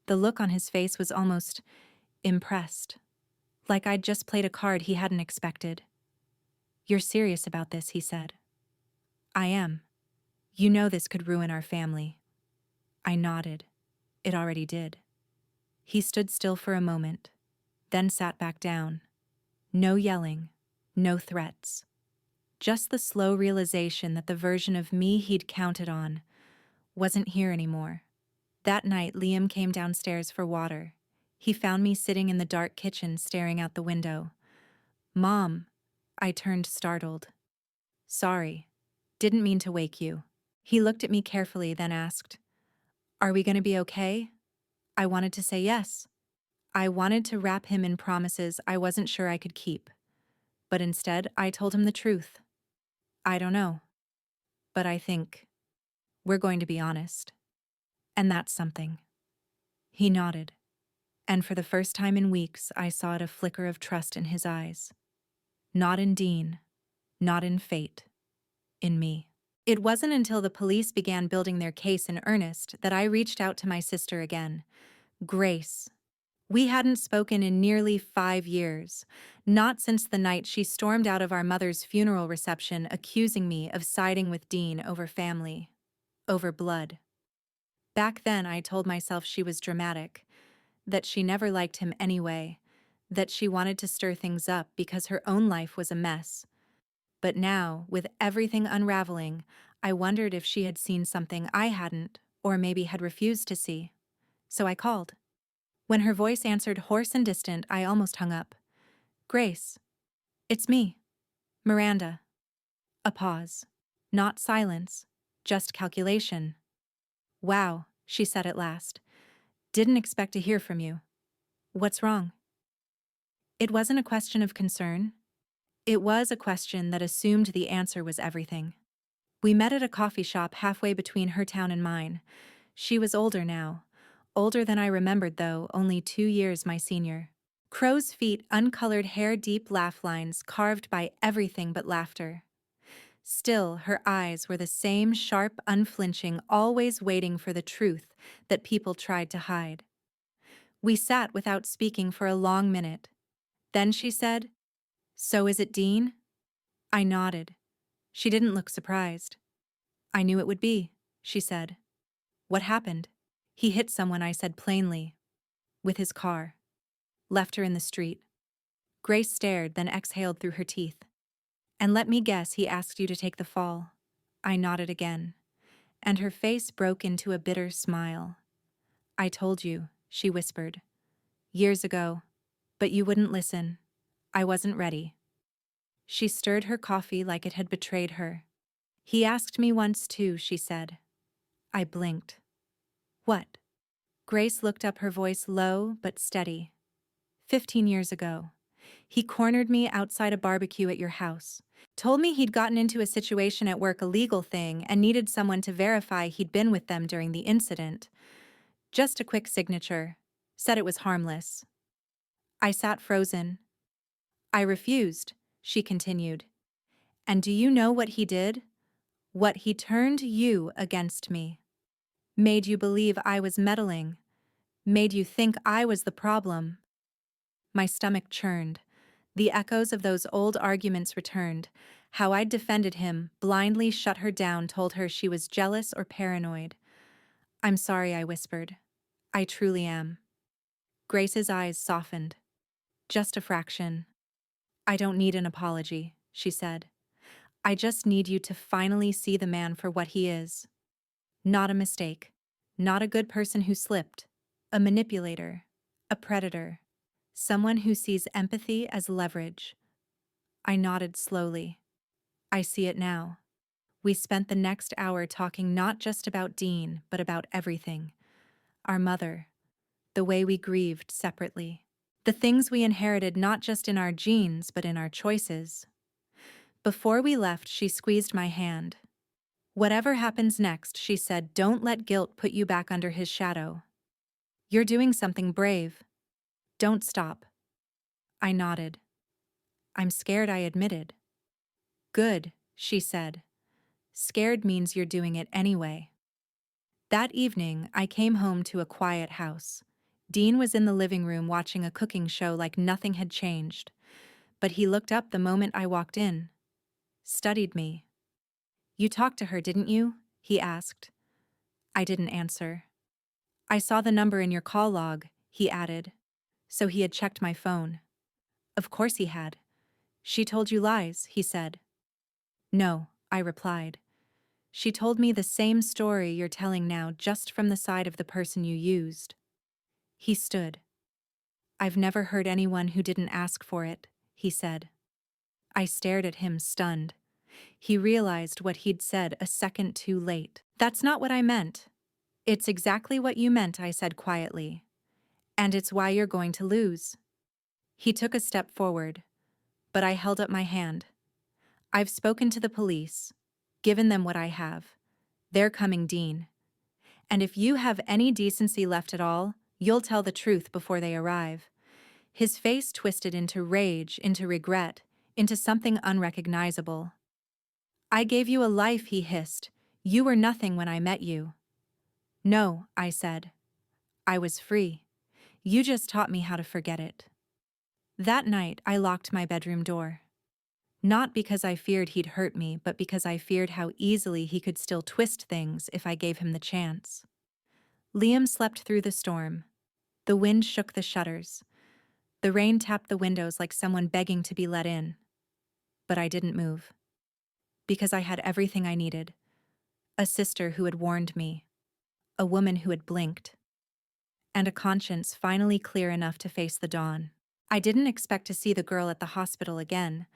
The look on his face was almost impressed, like I'd just played a card he hadn't expected. "You're serious about this," he said. "I am. You know this could ruin our family." I nodded. It already did. He stood still for a moment, then sat back down. No yelling, no threats. Just the slow realization that the version of me he'd counted on wasn't here anymore. That night, Liam came downstairs for water. He found me sitting in the dark kitchen staring out the window. "Mom," I turned startled. "Sorry. Didn't mean to wake you." He looked at me carefully, then asked, "Are we going to be okay?" I wanted to say yes. I wanted to wrap him in promises I wasn't sure I could keep. But instead, I told him the truth. "I don't know. But I think we're going to be honest. And that's something." He nodded. And for the first time in weeks, I saw a flicker of trust in his eyes. Not in Dean, not in fate, in me. It wasn't until the police began building their case in earnest that I reached out to my sister again. Grace. We hadn't spoken in nearly 5 years, not since the night she stormed out of our mother's funeral reception accusing me of siding with Dean over family, over blood. Back then, I told myself she was dramatic, that she never liked him anyway, that she wanted to stir things up because her own life was a mess. But now, with everything unraveling, I wondered if she had seen something I hadn't, or maybe had refused to see. So I called. When her voice answered hoarse and distant, I almost hung up. "Grace. It's me. Miranda." A pause. Not silence, just calculation. "Wow," she said at last. "Didn't expect to hear from you. What's wrong?" It wasn't a question of concern. It was a question that assumed the answer was everything. We met at a coffee shop halfway between her town and mine. She was older now. Older than I remembered, though, only 2 years my senior. Crow's feet, uncolored hair, deep laugh lines carved by everything but laughter. Still, her eyes were the same sharp, unflinching, always waiting for the truth that people tried to hide. We sat without speaking for a long minute. Then she said, "So is it Dean?" I nodded. She didn't look surprised. "I knew it would be," she said. "What happened?" "He hit someone," I said plainly. "With his car. Left her in the street." Grace stared, then exhaled through her teeth. "And let me guess, he asked you to take the fall." I nodded again, and her face broke into a bitter smile. "I told you," she whispered. "Years ago. But you wouldn't listen. I wasn't ready." She stirred her coffee like it had betrayed her. "He asked me once too," she said. I blinked. "What?" Grace looked up, her voice low but steady. 15 years ago. He cornered me outside a barbecue at your house. Told me he'd gotten into a situation at work, a legal thing, and needed someone to verify he'd been with them during the incident. Just a quick signature. Said it was harmless." I sat frozen. "I refused," she continued. "And do you know what he did? What he turned you against me. Made you believe I was meddling. Made you think I was the problem." My stomach churned. The echoes of those old arguments returned. How I'd defended him, blindly shut her down, told her she was jealous or paranoid. "I'm sorry," I whispered. "I truly am." Grace's eyes softened. "Just a fraction." "I don't need an apology," she said. "I just need you to finally see the man for what he is. Not a mistake. Not a good person who slipped. A manipulator. A predator. Someone who sees empathy as leverage." I nodded slowly. "I see it now." We spent the next hour talking not just about Dean, but about everything. Our mother. The way we grieved separately. The things we inherited not just in our genes, but in our choices. Before we left, she squeezed my hand. Whatever happens next, she said, don't let guilt put you back under his shadow. You're doing something brave. Don't stop. I nodded. I'm scared, I admitted. Good, she said. Scared means you're doing it anyway. That evening, I came home to a quiet house. Dean was in the living room watching a cooking show like nothing had changed. But he looked up the moment I walked in. Studied me. You talked to her, didn't you? He asked. I didn't answer. I saw the number in your call log, he added. So he had checked my phone. Of course he had. She told you lies, he said. No, I replied. She told me the same story you're telling now, just from the side of the person you used. He stood. I've never heard anyone who didn't ask for it, he said. I stared at him, stunned. He realized what he'd said a second too late. That's not what I meant. It's exactly what you meant, I said quietly. And it's why you're going to lose. He took a step forward, but I held up my hand. I've spoken to the police, given them what I have. They're coming, Dean. And if you have any decency left at all, you'll tell the truth before they arrive. His face twisted into rage, into regret, into something unrecognizable. I gave you a life, he hissed. You were nothing when I met you. No, I said. I was free. You just taught me how to forget it. That night, I locked my bedroom door. Not because I feared he'd hurt me, but because I feared how easily he could still twist things if I gave him the chance. Liam slept through the storm. The wind shook the shutters. The rain tapped the windows like someone begging to be let in. But I didn't move. Because I had everything I needed. A sister who had warned me. A woman who had blinked. And a conscience finally clear enough to face the dawn. I didn't expect to see the girl at the hospital again.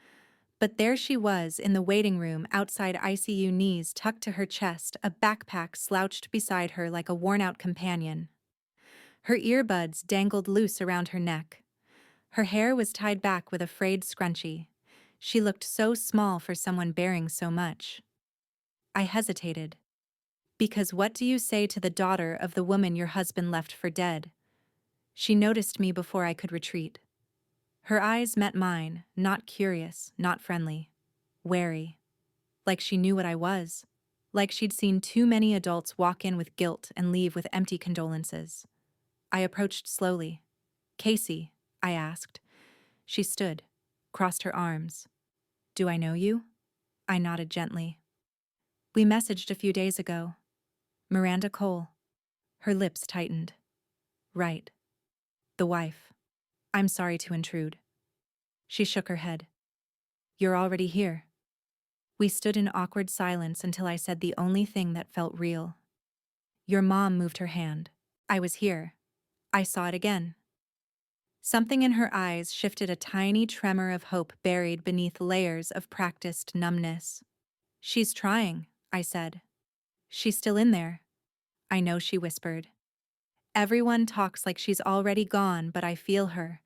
But there she was in the waiting room outside ICU, knees tucked to her chest, a backpack slouched beside her like a worn-out companion. Her earbuds dangled loose around her neck. Her hair was tied back with a frayed scrunchie. She looked so small for someone bearing so much. I hesitated. Because what do you say to the daughter of the woman your husband left for dead? She noticed me before I could retreat. Her eyes met mine, not curious, not friendly. Wary. Like she knew what I was. Like she'd seen too many adults walk in with guilt and leave with empty condolences. I approached slowly. Casey, I asked. She stood, crossed her arms. Do I know you? I nodded gently. We messaged a few days ago. Miranda Cole. Her lips tightened. Right. The wife. I'm sorry to intrude. She shook her head. You're already here. We stood in awkward silence until I said the only thing that felt real. Your mom moved her hand. I was here. I saw it again. Something in her eyes shifted, a tiny tremor of hope buried beneath layers of practiced numbness. She's trying, I said. She's still in there. I know, she whispered. Everyone talks like she's already gone, but I feel her,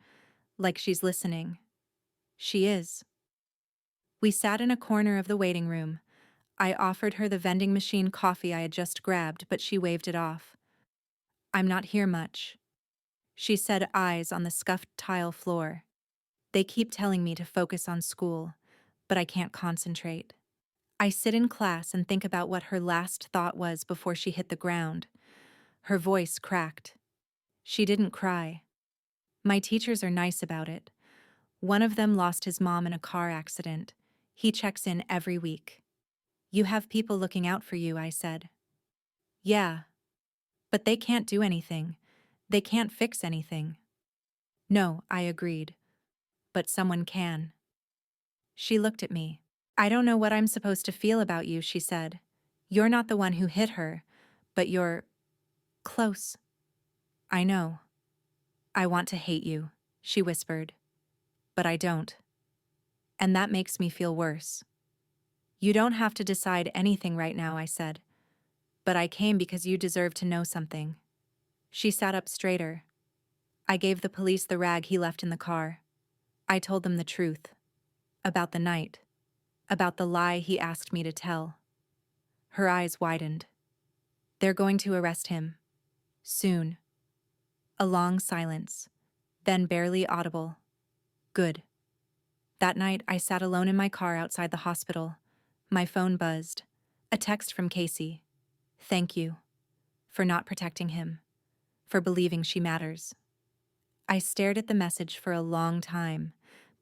like she's listening. She is. We sat in a corner of the waiting room. I offered her the vending machine coffee I had just grabbed, but she waved it off. I'm not here much, she said, eyes on the scuffed tile floor. They keep telling me to focus on school, but I can't concentrate. I sit in class and think about what her last thought was before she hit the ground. Her voice cracked. She didn't cry. My teachers are nice about it. One of them lost his mom in a car accident. He checks in every week. You have people looking out for you, I said. Yeah. But they can't do anything. They can't fix anything. No, I agreed. But someone can. She looked at me. I don't know what I'm supposed to feel about you, she said. You're not the one who hit her, but you're close. I know. I want to hate you, she whispered. But I don't. And that makes me feel worse. You don't have to decide anything right now, I said. But I came because you deserve to know something. She sat up straighter. I gave the police the rag he left in the car. I told them the truth. About the night. about the lie he asked me to tell. Her eyes widened. They're going to arrest him. Soon. A long silence, then barely audible. Good. That night, I sat alone in my car outside the hospital. My phone buzzed. A text from Casey. Thank you. For not protecting him. For believing she matters. I stared at the message for a long time,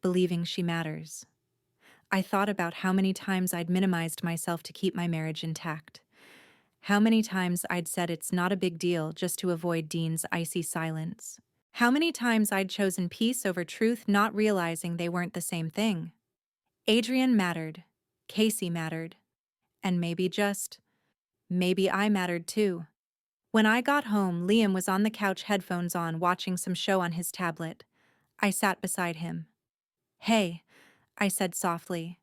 believing she matters. I thought about how many times I'd minimized myself to keep my marriage intact. How many times I'd said it's not a big deal just to avoid Dean's icy silence. How many times I'd chosen peace over truth, not realizing they weren't the same thing. Adrian mattered. Casey mattered. And maybe I mattered too. When I got home, Liam was on the couch, headphones on, watching some show on his tablet. I sat beside him. Hey, I said softly.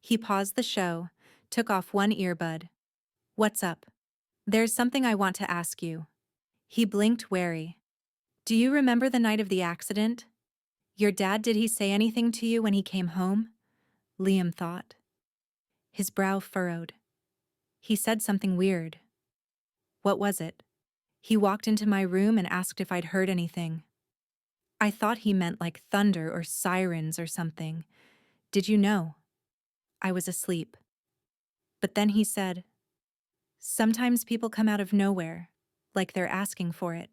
He paused the show, took off one earbud. What's up? There's something I want to ask you. He blinked, wary. Do you remember the night of the accident? Your dad, did he say anything to you when he came home? Liam thought. His brow furrowed. He said something weird. What was it? He walked into my room and asked if I'd heard anything. I thought he meant like thunder or sirens or something. Did you know? I was asleep. But then he said, sometimes people come out of nowhere, like they're asking for it.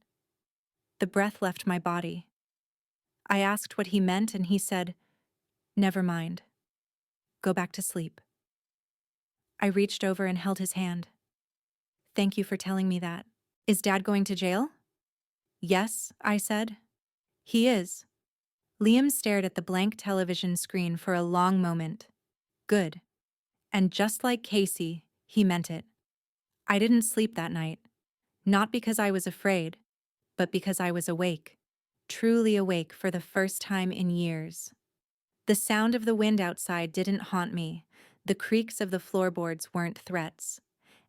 The breath left my body. I asked what he meant and he said, never mind. Go back to sleep. I reached over and held his hand. Thank you for telling me that. Is Dad going to jail? Yes, I said. He is. Liam stared at the blank television screen for a long moment. Good. And just like Casey, he meant it. I didn't sleep that night. Not because I was afraid, but because I was awake. Truly awake for the first time in years. The sound of the wind outside didn't haunt me. The creaks of the floorboards weren't threats.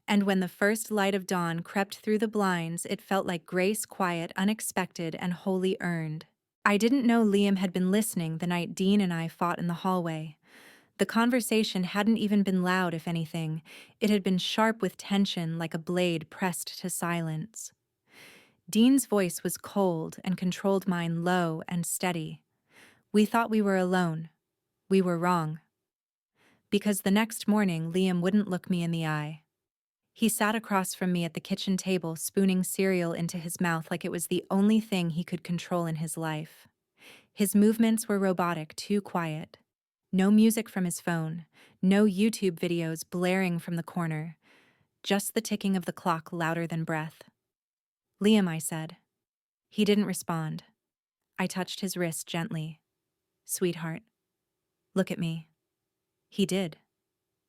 And when the first light of dawn crept through the blinds, it felt like grace, quiet, unexpected, and wholly earned. I didn't know Liam had been listening the night Dean and I fought in the hallway. The conversation hadn't even been loud, if anything. It had been sharp with tension, like a blade pressed to silence. Dean's voice was cold and controlled mine, low and steady. We thought we were alone. We were wrong. Because the next morning, Liam wouldn't look me in the eye. He sat across from me at the kitchen table, spooning cereal into his mouth like it was the only thing he could control in his life. His movements were robotic, too quiet. No music from his phone, no YouTube videos blaring from the corner, just the ticking of the clock louder than breath. Liam, I said. He didn't respond. I touched his wrist gently. Sweetheart, look at me. He did.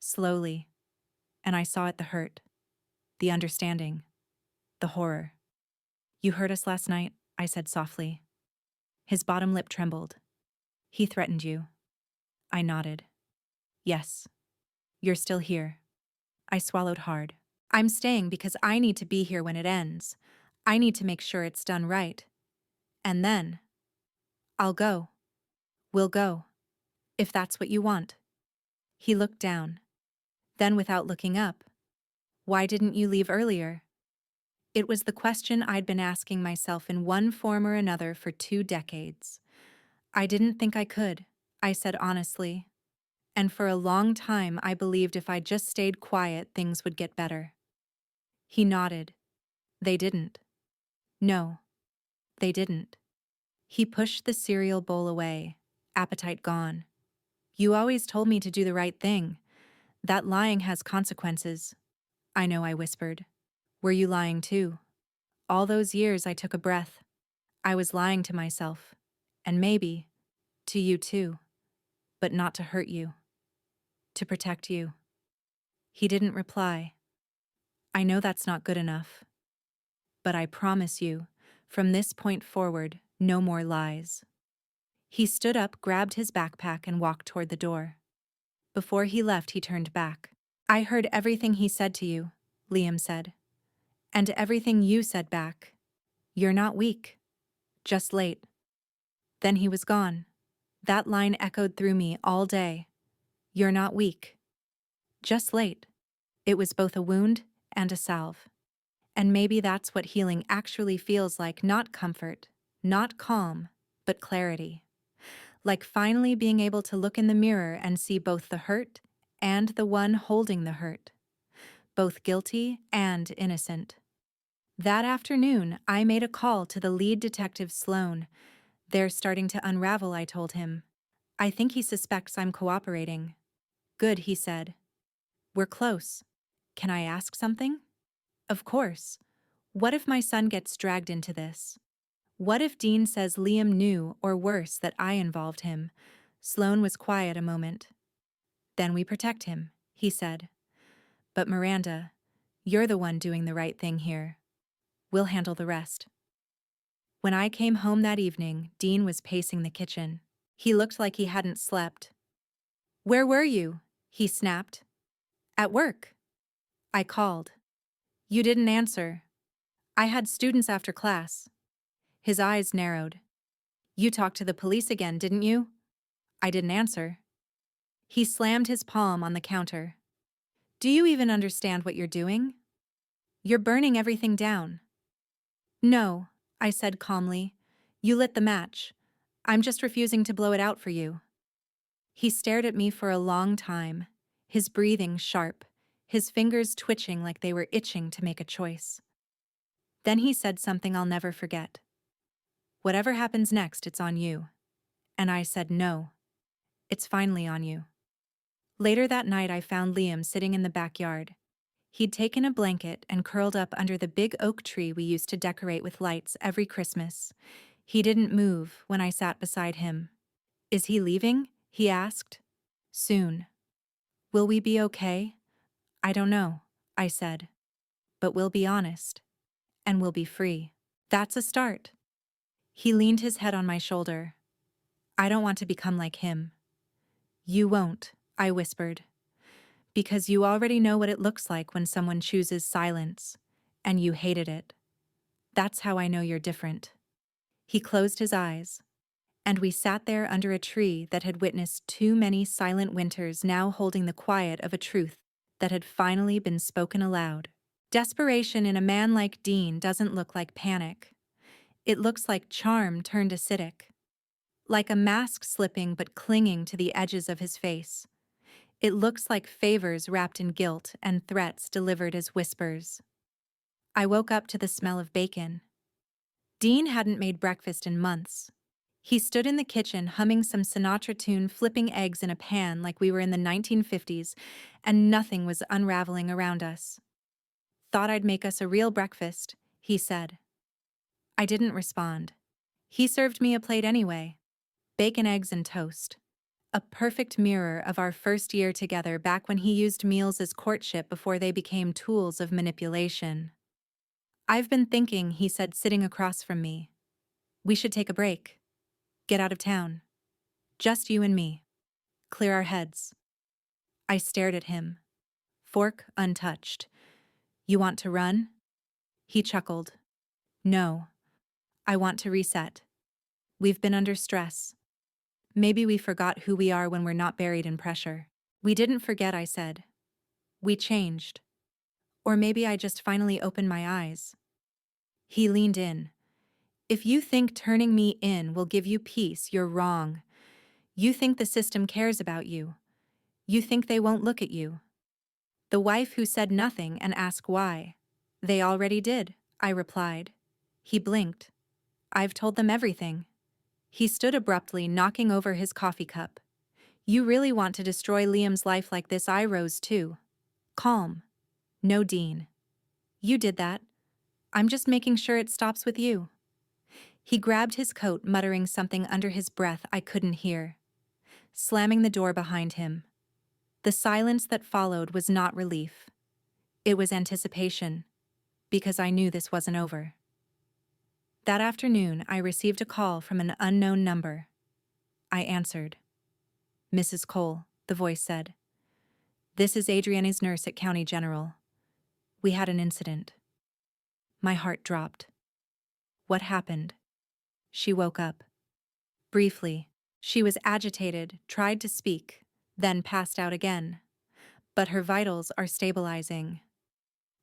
Slowly. And I saw it, the hurt, the understanding, the horror. You heard us last night, I said softly. His bottom lip trembled. He threatened you. I nodded. Yes. You're still here. I swallowed hard. I'm staying because I need to be here when it ends. I need to make sure it's done right. And then, I'll go. We'll go. If that's what you want. He looked down. Then, without looking up, why didn't you leave earlier? It was the question I'd been asking myself in one form or another for 2 decades. I didn't think I could, I said honestly. And for a long time I believed if I just stayed quiet, things would get better. He nodded. They didn't. No, they didn't. He pushed the cereal bowl away, appetite gone. You always told me to do the right thing. That lying has consequences. I know, I whispered. Were you lying too? All those years I took a breath. I was lying to myself. And maybe, to you too. But not to hurt you. To protect you. He didn't reply. I know that's not good enough. But I promise you, from this point forward, no more lies. He stood up, grabbed his backpack, and walked toward the door. Before he left, he turned back. I heard everything he said to you, Liam said. And everything you said back. You're not weak. Just late. Then he was gone. That line echoed through me all day. You're not weak. Just late. It was both a wound and a salve. And maybe that's what healing actually feels like, not comfort, not calm, but clarity. Like finally being able to look in the mirror and see both the hurt and the one holding the hurt, both guilty and innocent. That afternoon, I made a call to the lead detective, Sloan. They're starting to unravel, I told him. I think he suspects I'm cooperating. Good, he said. We're close. Can I ask something? Of course. What if my son gets dragged into this? What if Dean says Liam knew, or worse, that I involved him? Sloan was quiet a moment. Then we protect him, he said. But Miranda, you're the one doing the right thing here. We'll handle the rest. When I came home that evening, Dean was pacing the kitchen. He looked like he hadn't slept. Where were you? He snapped. At work. I called. You didn't answer. I had students after class. His eyes narrowed. You talked to the police again, didn't you? I didn't answer. He slammed his palm on the counter. Do you even understand what you're doing? You're burning everything down. No, I said calmly. You lit the match. I'm just refusing to blow it out for you. He stared at me for a long time, his breathing sharp, his fingers twitching like they were itching to make a choice. Then he said something I'll never forget. Whatever happens next, it's on you. And I said no. It's finally on you. Later that night, I found Liam sitting in the backyard. He'd taken a blanket and curled up under the big oak tree we used to decorate with lights every Christmas. He didn't move when I sat beside him. Is he leaving? He asked. Soon. Will we be okay? I don't know, I said. But we'll be honest. And we'll be free. That's a start. He leaned his head on my shoulder. I don't want to become like him. You won't, I whispered. Because you already know what it looks like when someone chooses silence, and you hated it. That's how I know you're different. He closed his eyes, and we sat there under a tree that had witnessed too many silent winters, now holding the quiet of a truth that had finally been spoken aloud. Desperation in a man like Dean doesn't look like panic. It looks like charm turned acidic. Like a mask slipping but clinging to the edges of his face. It looks like favors wrapped in guilt and threats delivered as whispers. I woke up to the smell of bacon. Dean hadn't made breakfast in months. He stood in the kitchen humming some Sinatra tune, flipping eggs in a pan like we were in the 1950s, and nothing was unraveling around us. Thought I'd make us a real breakfast, he said. I didn't respond. He served me a plate anyway. Bacon, eggs, and toast. A perfect mirror of our first year together, back when he used meals as courtship before they became tools of manipulation. I've been thinking, he said, sitting across from me. We should take a break. Get out of town. Just you and me. Clear our heads. I stared at him. Fork untouched. You want to run? He chuckled. No. I want to reset. We've been under stress. Maybe we forgot who we are when we're not buried in pressure. We didn't forget, I said. We changed. Or maybe I just finally opened my eyes. He leaned in. If you think turning me in will give you peace, you're wrong. You think the system cares about you. You think they won't look at you. The wife who said nothing and asked why. They already did, I replied. He blinked. I've told them everything. He stood abruptly, knocking over his coffee cup. You really want to destroy Liam's life like this? I rose too. Calm. No, Dean. You did that. I'm just making sure it stops with you. He grabbed his coat, muttering something under his breath I couldn't hear, slamming the door behind him. The silence that followed was not relief. It was anticipation, because I knew this wasn't over. That afternoon, I received a call from an unknown number. I answered. Mrs. Cole, the voice said. This is Adriana's nurse at County General. We had an incident. My heart dropped. What happened? She woke up. Briefly, she was agitated, tried to speak, then passed out again. But her vitals are stabilizing.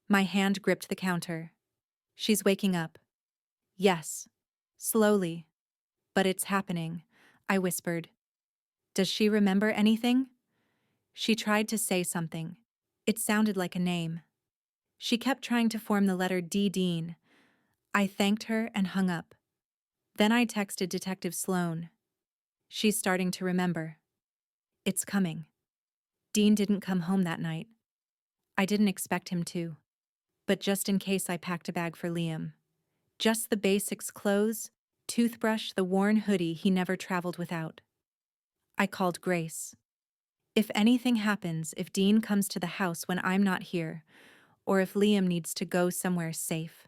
My hand gripped the counter. She's waking up. Yes. Slowly. But it's happening, I whispered. Does she remember anything? She tried to say something. It sounded like a name. She kept trying to form the letter D. Dean. I thanked her and hung up. Then I texted Detective Sloan. She's starting to remember. It's coming. Dean didn't come home that night. I didn't expect him to. But just in case, I packed a bag for Liam. Just the basics: clothes, toothbrush, the worn hoodie he never traveled without. I called Grace. If anything happens, if Dean comes to the house when I'm not here, or if Liam needs to go somewhere safe.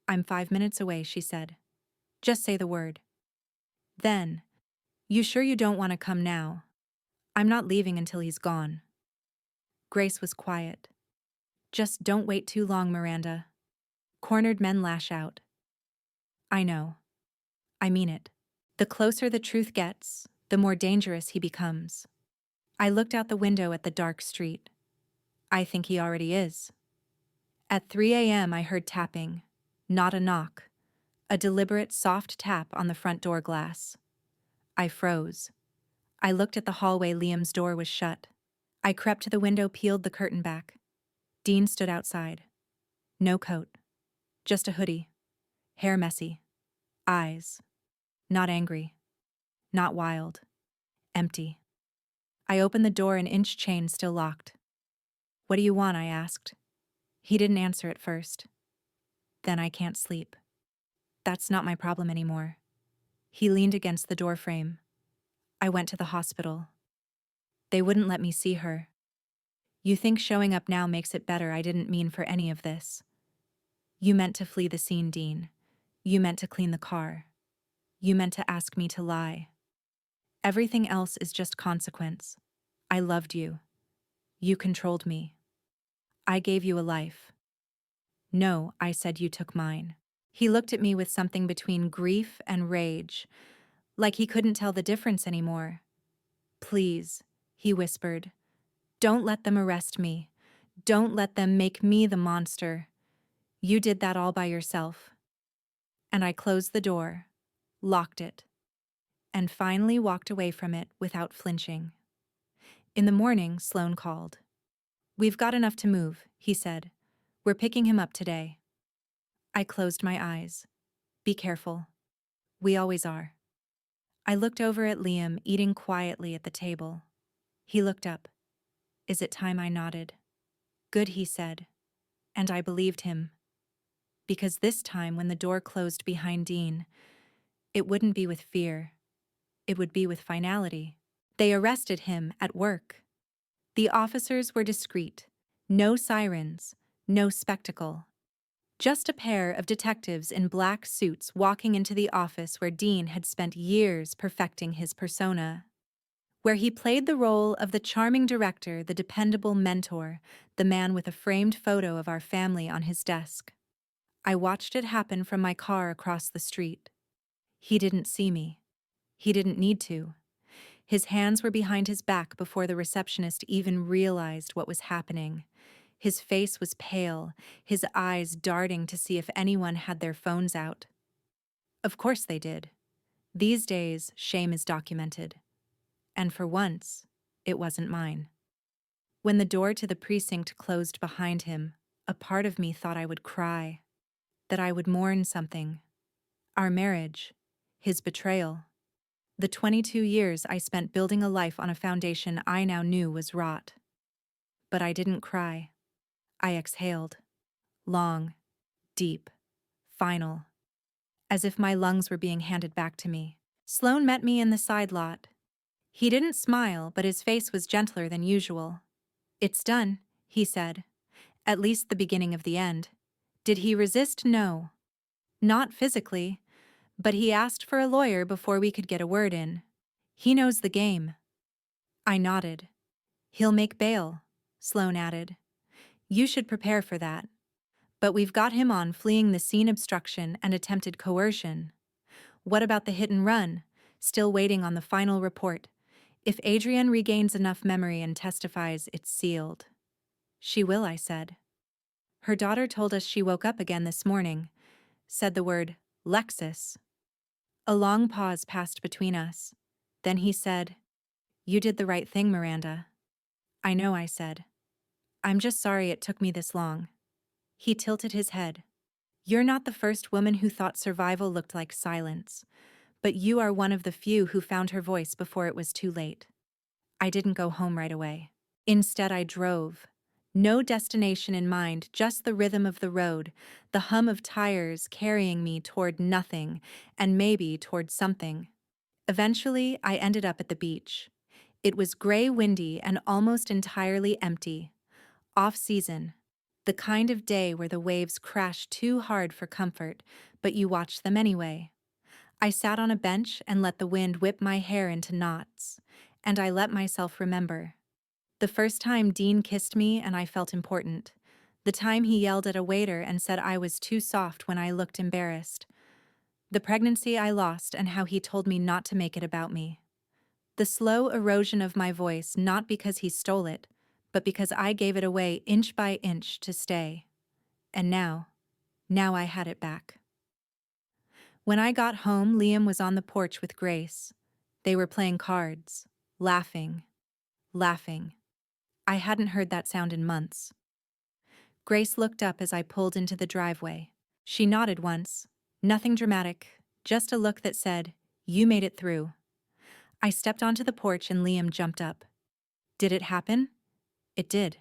I'm 5 minutes away, she said. Just say the word. Then, you sure you don't want to come now? I'm not leaving until he's gone. Grace was quiet. Just don't wait too long, Miranda. Cornered men lash out. I know. I mean it. The closer the truth gets, the more dangerous he becomes. I looked out the window at the dark street. I think he already is. At 3 a.m. I heard tapping. Not a knock. A deliberate, soft tap on the front door glass. I froze. I looked at the hallway. Liam's door was shut. I crept to the window, peeled the curtain back. Dean stood outside. No coat. Just a hoodie. Hair messy. Eyes. Not angry. Not wild. Empty. I opened the door, an inch chain still locked. What do you want? I asked. He didn't answer at first. Then I can't sleep. That's not my problem anymore. He leaned against the doorframe. I went to the hospital. They wouldn't let me see her. You think showing up now makes it better? I didn't mean for any of this. You meant to flee the scene, Dean. You meant to clean the car. You meant to ask me to lie. Everything else is just consequence. I loved you. You controlled me. I gave you a life. No, I said, you took mine. He looked at me with something between grief and rage, like he couldn't tell the difference anymore. Please, he whispered, don't let them arrest me. Don't let them make me the monster. You did that all by yourself. And I closed the door, locked it, and finally walked away from it without flinching. In the morning, Sloan called. We've got enough to move, he said. We're picking him up today. I closed my eyes. Be careful. We always are. I looked over at Liam eating quietly at the table. He looked up. Is it time? I nodded. Good, he said. And I believed him. Because this time, when the door closed behind Dean, it wouldn't be with fear. It would be with finality. They arrested him at work. The officers were discreet. No sirens, no spectacle. Just a pair of detectives in black suits walking into the office where Dean had spent years perfecting his persona. Where he played the role of the charming director, the dependable mentor, the man with a framed photo of our family on his desk. I watched it happen from my car across the street. He didn't see me. He didn't need to. His hands were behind his back before the receptionist even realized what was happening. His face was pale, his eyes darting to see if anyone had their phones out. Of course they did. These days, shame is documented. And for once, it wasn't mine. When the door to the precinct closed behind him, a part of me thought I would cry, that I would mourn something. Our marriage, his betrayal. The 22 years I spent building a life on a foundation I now knew was rot. But I didn't cry. I exhaled. Long, deep, final. As if my lungs were being handed back to me. Sloan met me in the side lot. He didn't smile, but his face was gentler than usual. It's done, he said. At least the beginning of the end. Did he resist? No. Not physically. But he asked for a lawyer before we could get a word in. He knows the game. I nodded. He'll make bail, Sloan added. You should prepare for that. But we've got him on fleeing the scene, obstruction, and attempted coercion. What about the hit and run? Still waiting on the final report. If Adrienne regains enough memory and testifies, it's sealed. She will, I said. Her daughter told us she woke up again this morning, said the word Lexus. A long pause passed between us. Then he said, "You did the right thing, Miranda." "I know," I said. "I'm just sorry it took me this long." He tilted his head. "You're not the first woman who thought survival looked like silence, but you are one of the few who found her voice before it was too late." I didn't go home right away. Instead, I drove. No destination in mind, just the rhythm of the road, the hum of tires carrying me toward nothing, and maybe toward something. Eventually, I ended up at the beach. It was gray, windy, and almost entirely empty. Off-season. The kind of day where the waves crash too hard for comfort, but you watch them anyway. I sat on a bench and let the wind whip my hair into knots. And I let myself remember. The first time Dean kissed me and I felt important. The time he yelled at a waiter and said I was too soft when I looked embarrassed. The pregnancy I lost and how he told me not to make it about me. The slow erosion of my voice, not because he stole it, but because I gave it away inch by inch to stay. And now I had it back. When I got home, Liam was on the porch with Grace. They were playing cards, laughing. I hadn't heard that sound in months. Grace looked up as I pulled into the driveway. She nodded once. Nothing dramatic, just a look that said, "You made it through." I stepped onto the porch and Liam jumped up. Did it happen? It did.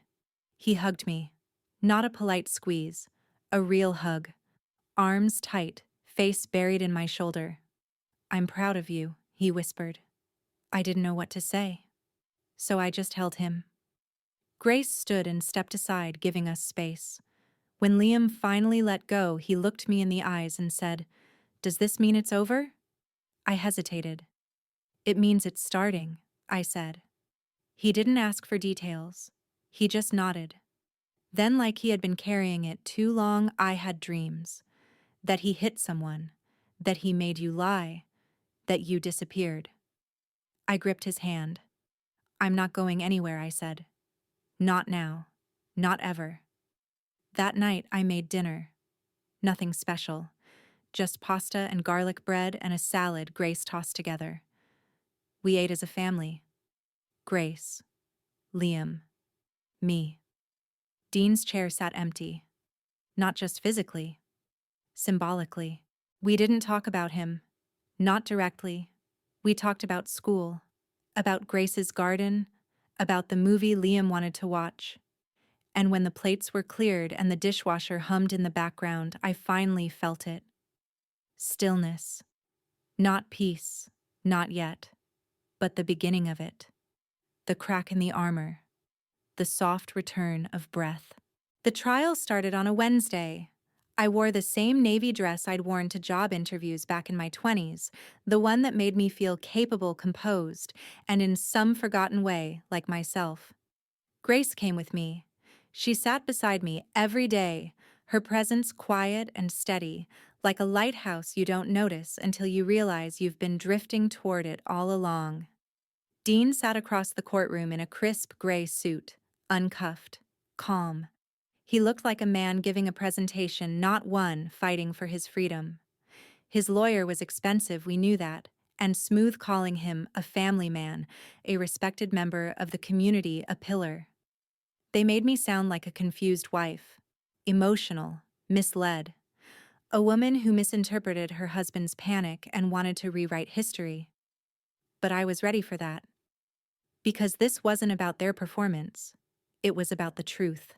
He hugged me. Not a polite squeeze. A real hug. Arms tight, face buried in my shoulder. "I'm proud of you," he whispered. I didn't know what to say. So I just held him. Grace stood and stepped aside, giving us space. When Liam finally let go, he looked me in the eyes and said, "Does this mean it's over?" I hesitated. "It means it's starting," I said. He didn't ask for details. He just nodded. Then, like he had been carrying it too long, I had dreams. That he hit someone. That he made you lie. That you disappeared. I gripped his hand. "I'm not going anywhere," I said. "Not now. Not ever." That night I made dinner. Nothing special. Just pasta and garlic bread and a salad Grace tossed together. We ate as a family. Grace, Liam, me. Dean's chair sat empty. Not just physically, symbolically. We didn't talk about him. Not directly. We talked about school, about Grace's garden, about the movie Liam wanted to watch. And when the plates were cleared and the dishwasher hummed in the background, I finally felt it. Stillness. Not peace, not yet, but the beginning of it. The crack in the armor. The soft return of breath. The trial started on a Wednesday. I wore the same navy dress I'd worn to job interviews back in my 20s, the one that made me feel capable, composed, and in some forgotten way, like myself. Grace came with me. She sat beside me every day, her presence quiet and steady, like a lighthouse you don't notice until you realize you've been drifting toward it all along. Dean sat across the courtroom in a crisp gray suit, uncuffed, calm. He looked like a man giving a presentation, not one fighting for his freedom. His lawyer was expensive, we knew that, and smooth calling him a family man, a respected member of the community, a pillar. They made me sound like a confused wife, emotional, misled, a woman who misinterpreted her husband's panic and wanted to rewrite history. But I was ready for that. Because this wasn't about their performance. It was about the truth.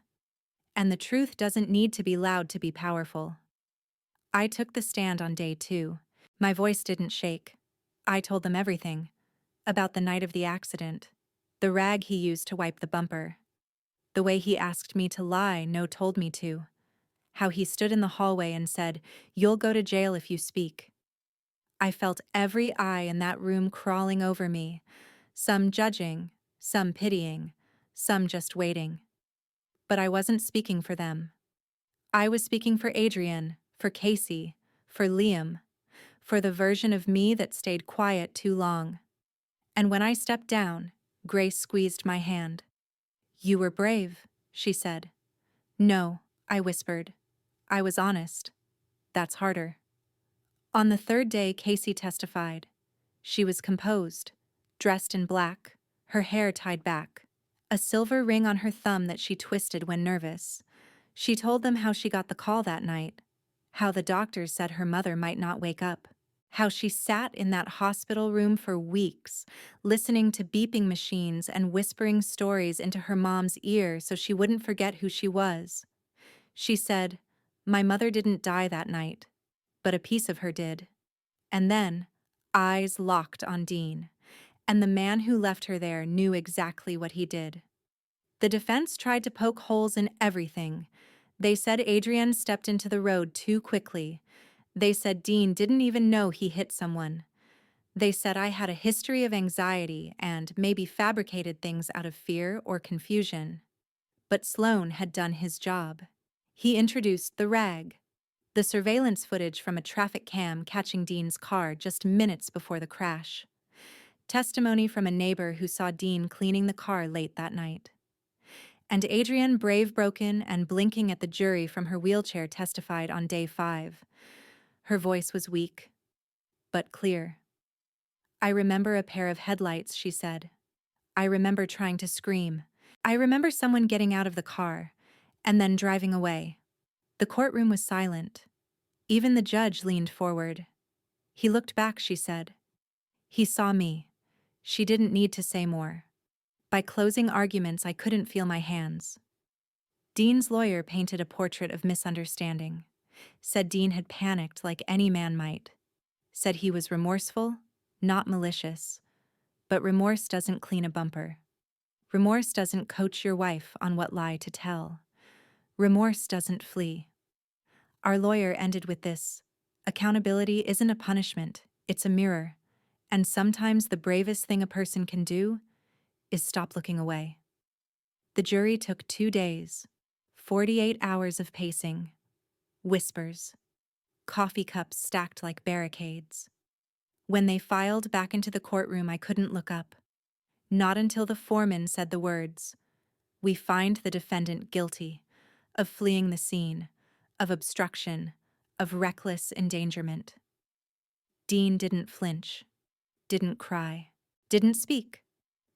And the truth doesn't need to be loud to be powerful. I took the stand on day 2. My voice didn't shake. I told them everything. About the night of the accident. The rag he used to wipe the bumper. The way he asked me to lie, no told me to. How he stood in the hallway and said, "You'll go to jail if you speak." I felt every eye in that room crawling over me, some judging, some pitying, some just waiting. But I wasn't speaking for them. I was speaking for Adrienne, for Casey, for Liam, for the version of me that stayed quiet too long. And when I stepped down, Grace squeezed my hand. "You were brave," she said. "No," I whispered. "I was honest. That's harder." On the third day, Casey testified. She was composed, dressed in black, her hair tied back, a silver ring on her thumb that she twisted when nervous. She told them how she got the call that night, how the doctors said her mother might not wake up, how she sat in that hospital room for weeks, listening to beeping machines and whispering stories into her mom's ear so she wouldn't forget who she was. She said, "My mother didn't die that night, but a piece of her did." And then, eyes locked on Dean, and the man who left her there knew exactly what he did. The defense tried to poke holes in everything. They said Adrian stepped into the road too quickly. They said Dean didn't even know he hit someone. They said I had a history of anxiety and maybe fabricated things out of fear or confusion. But Sloan had done his job. He introduced the rag, the surveillance footage from a traffic cam catching Dean's car just minutes before the crash. Testimony from a neighbor who saw Dean cleaning the car late that night. And Adrienne, brave, broken, and blinking at the jury from her wheelchair, testified on day 5. Her voice was weak, but clear. "I remember a pair of headlights," she said. "I remember trying to scream. I remember someone getting out of the car, and then driving away." The courtroom was silent. Even the judge leaned forward. "He looked back," she said. "He saw me." She didn't need to say more. By closing arguments, I couldn't feel my hands. Dean's lawyer painted a portrait of misunderstanding. Said Dean had panicked like any man might. Said he was remorseful, not malicious. But remorse doesn't clean a bumper. Remorse doesn't coach your wife on what lie to tell. Remorse doesn't flee. Our lawyer ended with this: accountability isn't a punishment, it's a mirror. And sometimes the bravest thing a person can do is stop looking away. The jury took 2 days, 48 hours of pacing, whispers, coffee cups stacked like barricades. When they filed back into the courtroom, I couldn't look up. Not until the foreman said the words, "We find the defendant guilty of fleeing the scene, of obstruction, of reckless endangerment." Dean didn't flinch, didn't cry, didn't speak.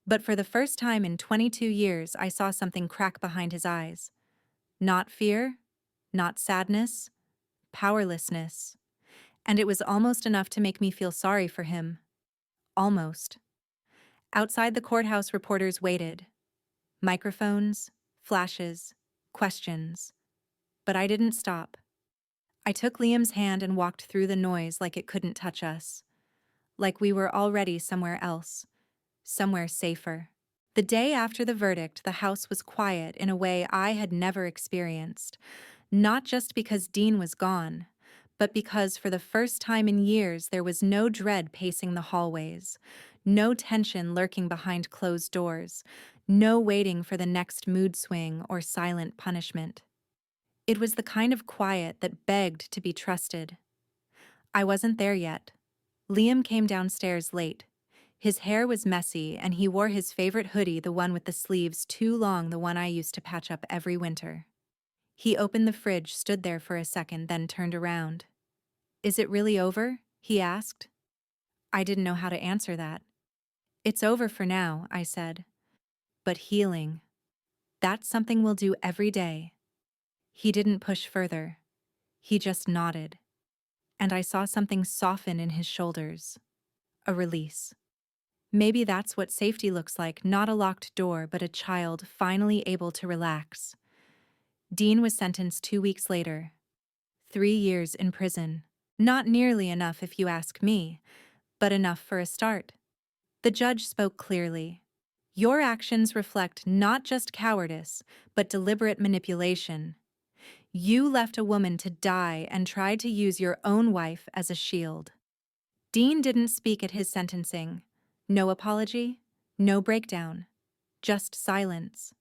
But for the first time in 22 years, I saw something crack behind his eyes. Not fear, not sadness, powerlessness. And it was almost enough to make me feel sorry for him. Almost. Outside the courthouse, reporters waited. Microphones, flashes, questions. But I didn't stop. I took Liam's hand and walked through the noise like it couldn't touch us. Like we were already somewhere else. Somewhere safer. The day after the verdict, the house was quiet in a way I had never experienced. Not just because Dean was gone, but because for the first time in years there was no dread pacing the hallways, no tension lurking behind closed doors, no waiting for the next mood swing or silent punishment. It was the kind of quiet that begged to be trusted. I wasn't there yet. Liam came downstairs late. His hair was messy, and he wore his favorite hoodie, the one with the sleeves too long, the one I used to patch up every winter. He opened the fridge, stood there for a second, then turned around. "Is it really over?" he asked. I didn't know how to answer that. "It's over for now," I said. "But healing, that's something we'll do every day." He didn't push further. He just nodded. And I saw something soften in his shoulders. A release. Maybe that's what safety looks like, not a locked door, but a child finally able to relax. Dean was sentenced 2 weeks later. 3 years in prison. Not nearly enough if you ask me, but enough for a start. The judge spoke clearly. "Your actions reflect not just cowardice, but deliberate manipulation. You left a woman to die and tried to use your own wife as a shield." Dean didn't speak at his sentencing. No apology, no breakdown, just silence.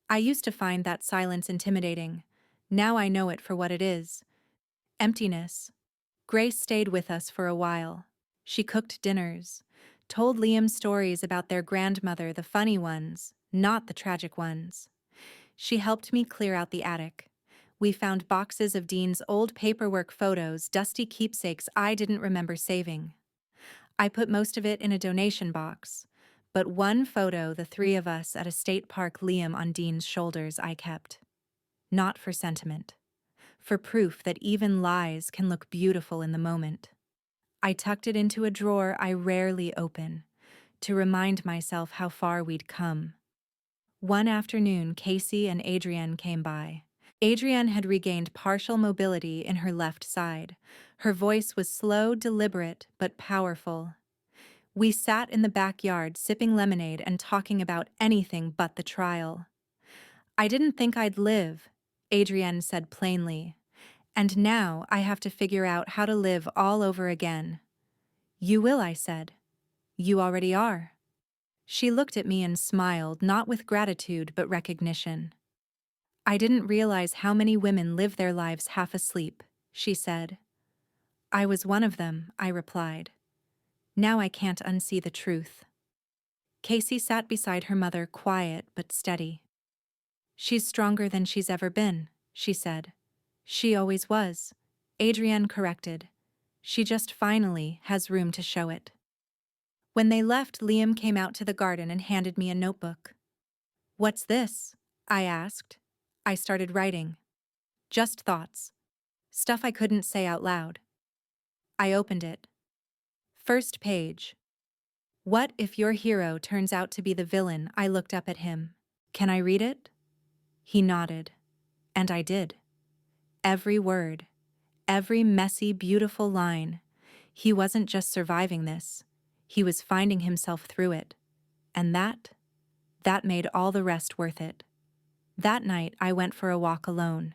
I used to find that silence intimidating. Now I know it for what it is. Emptiness. Grace stayed with us for a while. She cooked dinners, told Liam stories about their grandmother, the funny ones, not the tragic ones. She helped me clear out the attic. We found boxes of Dean's old paperwork photos, dusty keepsakes I didn't remember saving. I put most of it in a donation box, but one photo, the three of us at a state park, Liam on Dean's shoulders, I kept. Not for sentiment. For proof that even lies can look beautiful in the moment. I tucked it into a drawer I rarely open, to remind myself how far we'd come. One afternoon, Casey and Adrienne came by. Adrienne had regained partial mobility in her left side. Her voice was slow, deliberate, but powerful. We sat in the backyard sipping lemonade and talking about anything but the trial. "I didn't think I'd live," Adrienne said plainly. "And now I have to figure out how to live all over again." "You will," I said. "You already are." She looked at me and smiled, not with gratitude but recognition. "I didn't realize how many women live their lives half asleep," she said. "I was one of them," I replied. "Now I can't unsee the truth." Casey sat beside her mother, quiet but steady. "She's stronger than she's ever been," she said. "She always was," Adrienne corrected. "She just finally has room to show it." When they left, Liam came out to the garden and handed me a notebook. "What's this?" I asked. I started writing. Just thoughts. Stuff I couldn't say out loud. I opened it. First page. "What if your hero turns out to be the villain?" I looked up at him. "Can I read it?" He nodded. And I did. Every word. Every messy, beautiful line. He wasn't just surviving this. He was finding himself through it. And that made all the rest worth it. That night, I went for a walk alone.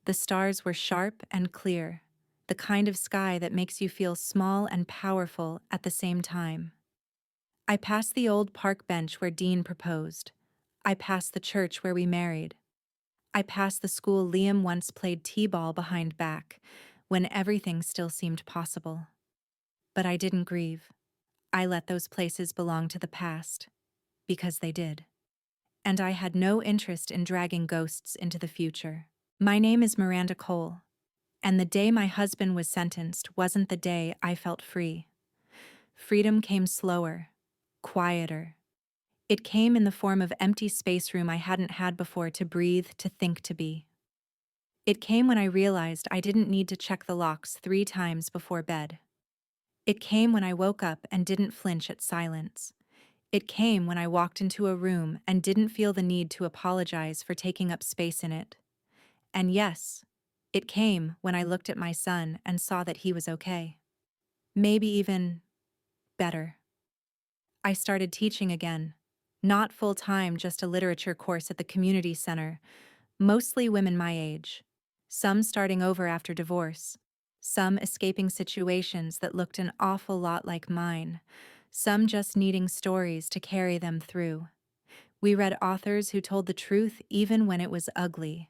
The stars were sharp and clear, the kind of sky that makes you feel small and powerful at the same time. I passed the old park bench where Dean proposed. I passed the church where we married. I passed the school Liam once played t-ball behind back, when everything still seemed possible. But I didn't grieve. I let those places belong to the past, because they did. And I had no interest in dragging ghosts into the future. My name is Miranda Cole, and the day my husband was sentenced wasn't the day I felt free. Freedom came slower, quieter. It came in the form of empty space room I hadn't had before to breathe, to think, to be. It came when I realized I didn't need to check the locks 3 times before bed. It came when I woke up and didn't flinch at silence. It came when I walked into a room and didn't feel the need to apologize for taking up space in it. And yes, it came when I looked at my son and saw that he was okay. Maybe even better. I started teaching again. Not full-time, just a literature course at the community center. Mostly women my age. Some starting over after divorce. Some escaping situations that looked an awful lot like mine. Some just needing stories to carry them through. We read authors who told the truth even when it was ugly.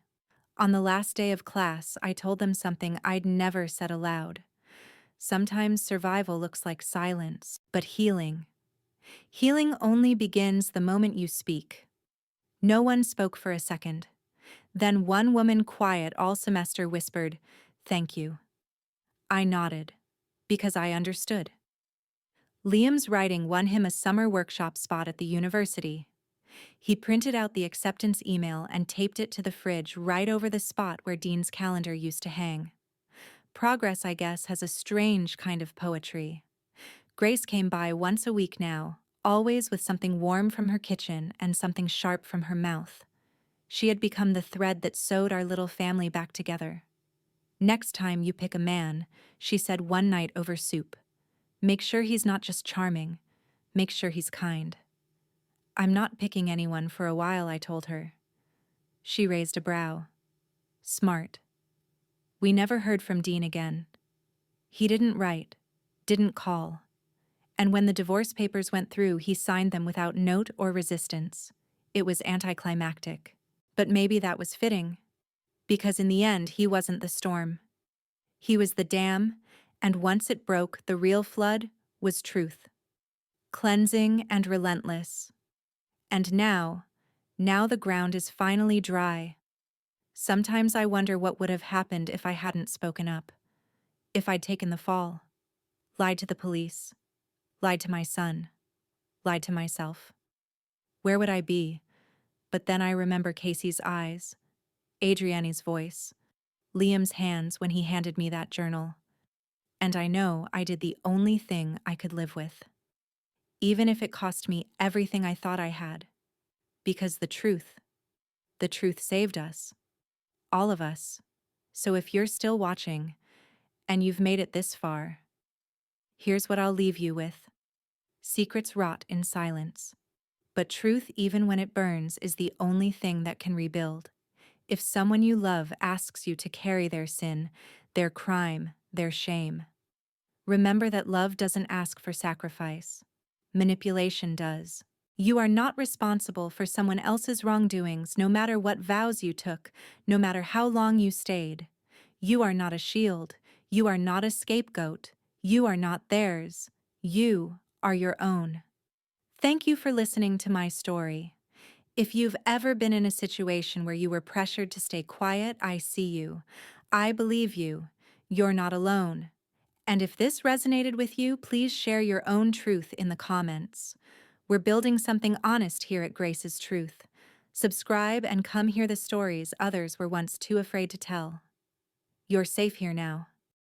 On the last day of class, I told them something I'd never said aloud. Sometimes survival looks like silence, but healing. Healing only begins the moment you speak. No one spoke for a second. Then one woman, quiet all semester, whispered, "Thank you." I nodded, because I understood. Liam's writing won him a summer workshop spot at the university. He printed out the acceptance email and taped it to the fridge right over the spot where Dean's calendar used to hang. Progress, I guess, has a strange kind of poetry. Grace came by once a week now, always with something warm from her kitchen and something sharp from her mouth. She had become the thread that sewed our little family back together. "Next time you pick a man," she said one night over soup, "make sure he's not just charming. Make sure he's kind." "I'm not picking anyone for a while," I told her. She raised a brow. Smart. We never heard from Dean again. He didn't write, didn't call. And when the divorce papers went through, he signed them without note or resistance. It was anticlimactic. But maybe that was fitting. Because in the end, he wasn't the storm. He was the dam, and once it broke, the real flood was truth. cleansing and relentless. And now the ground is finally dry. Sometimes I wonder what would have happened if I hadn't spoken up. If I'd taken the fall, lied to the police, lied to my son, lied to myself. Where would I be? But then I remember Casey's eyes, Adriani's voice, Liam's hands when he handed me that journal. And I know I did the only thing I could live with. Even if it cost me everything I thought I had. Because the truth saved us. All of us. So if you're still watching, and you've made it this far, here's what I'll leave you with. Secrets rot in silence. But truth, even when it burns, is the only thing that can rebuild. If someone you love asks you to carry their sin, their crime, their shame, remember that love doesn't ask for sacrifice. Manipulation does. You are not responsible for someone else's wrongdoings, no matter what vows you took, no matter how long you stayed. You are not a shield. You are not a scapegoat. You are not theirs. You are your own. Thank you for listening to my story. If you've ever been in a situation where you were pressured to stay quiet, I see you. I believe you. You're not alone. And if this resonated with you, please share your own truth in the comments. We're building something honest here at Grace's Truth. Subscribe and come hear the stories others were once too afraid to tell. You're safe here now.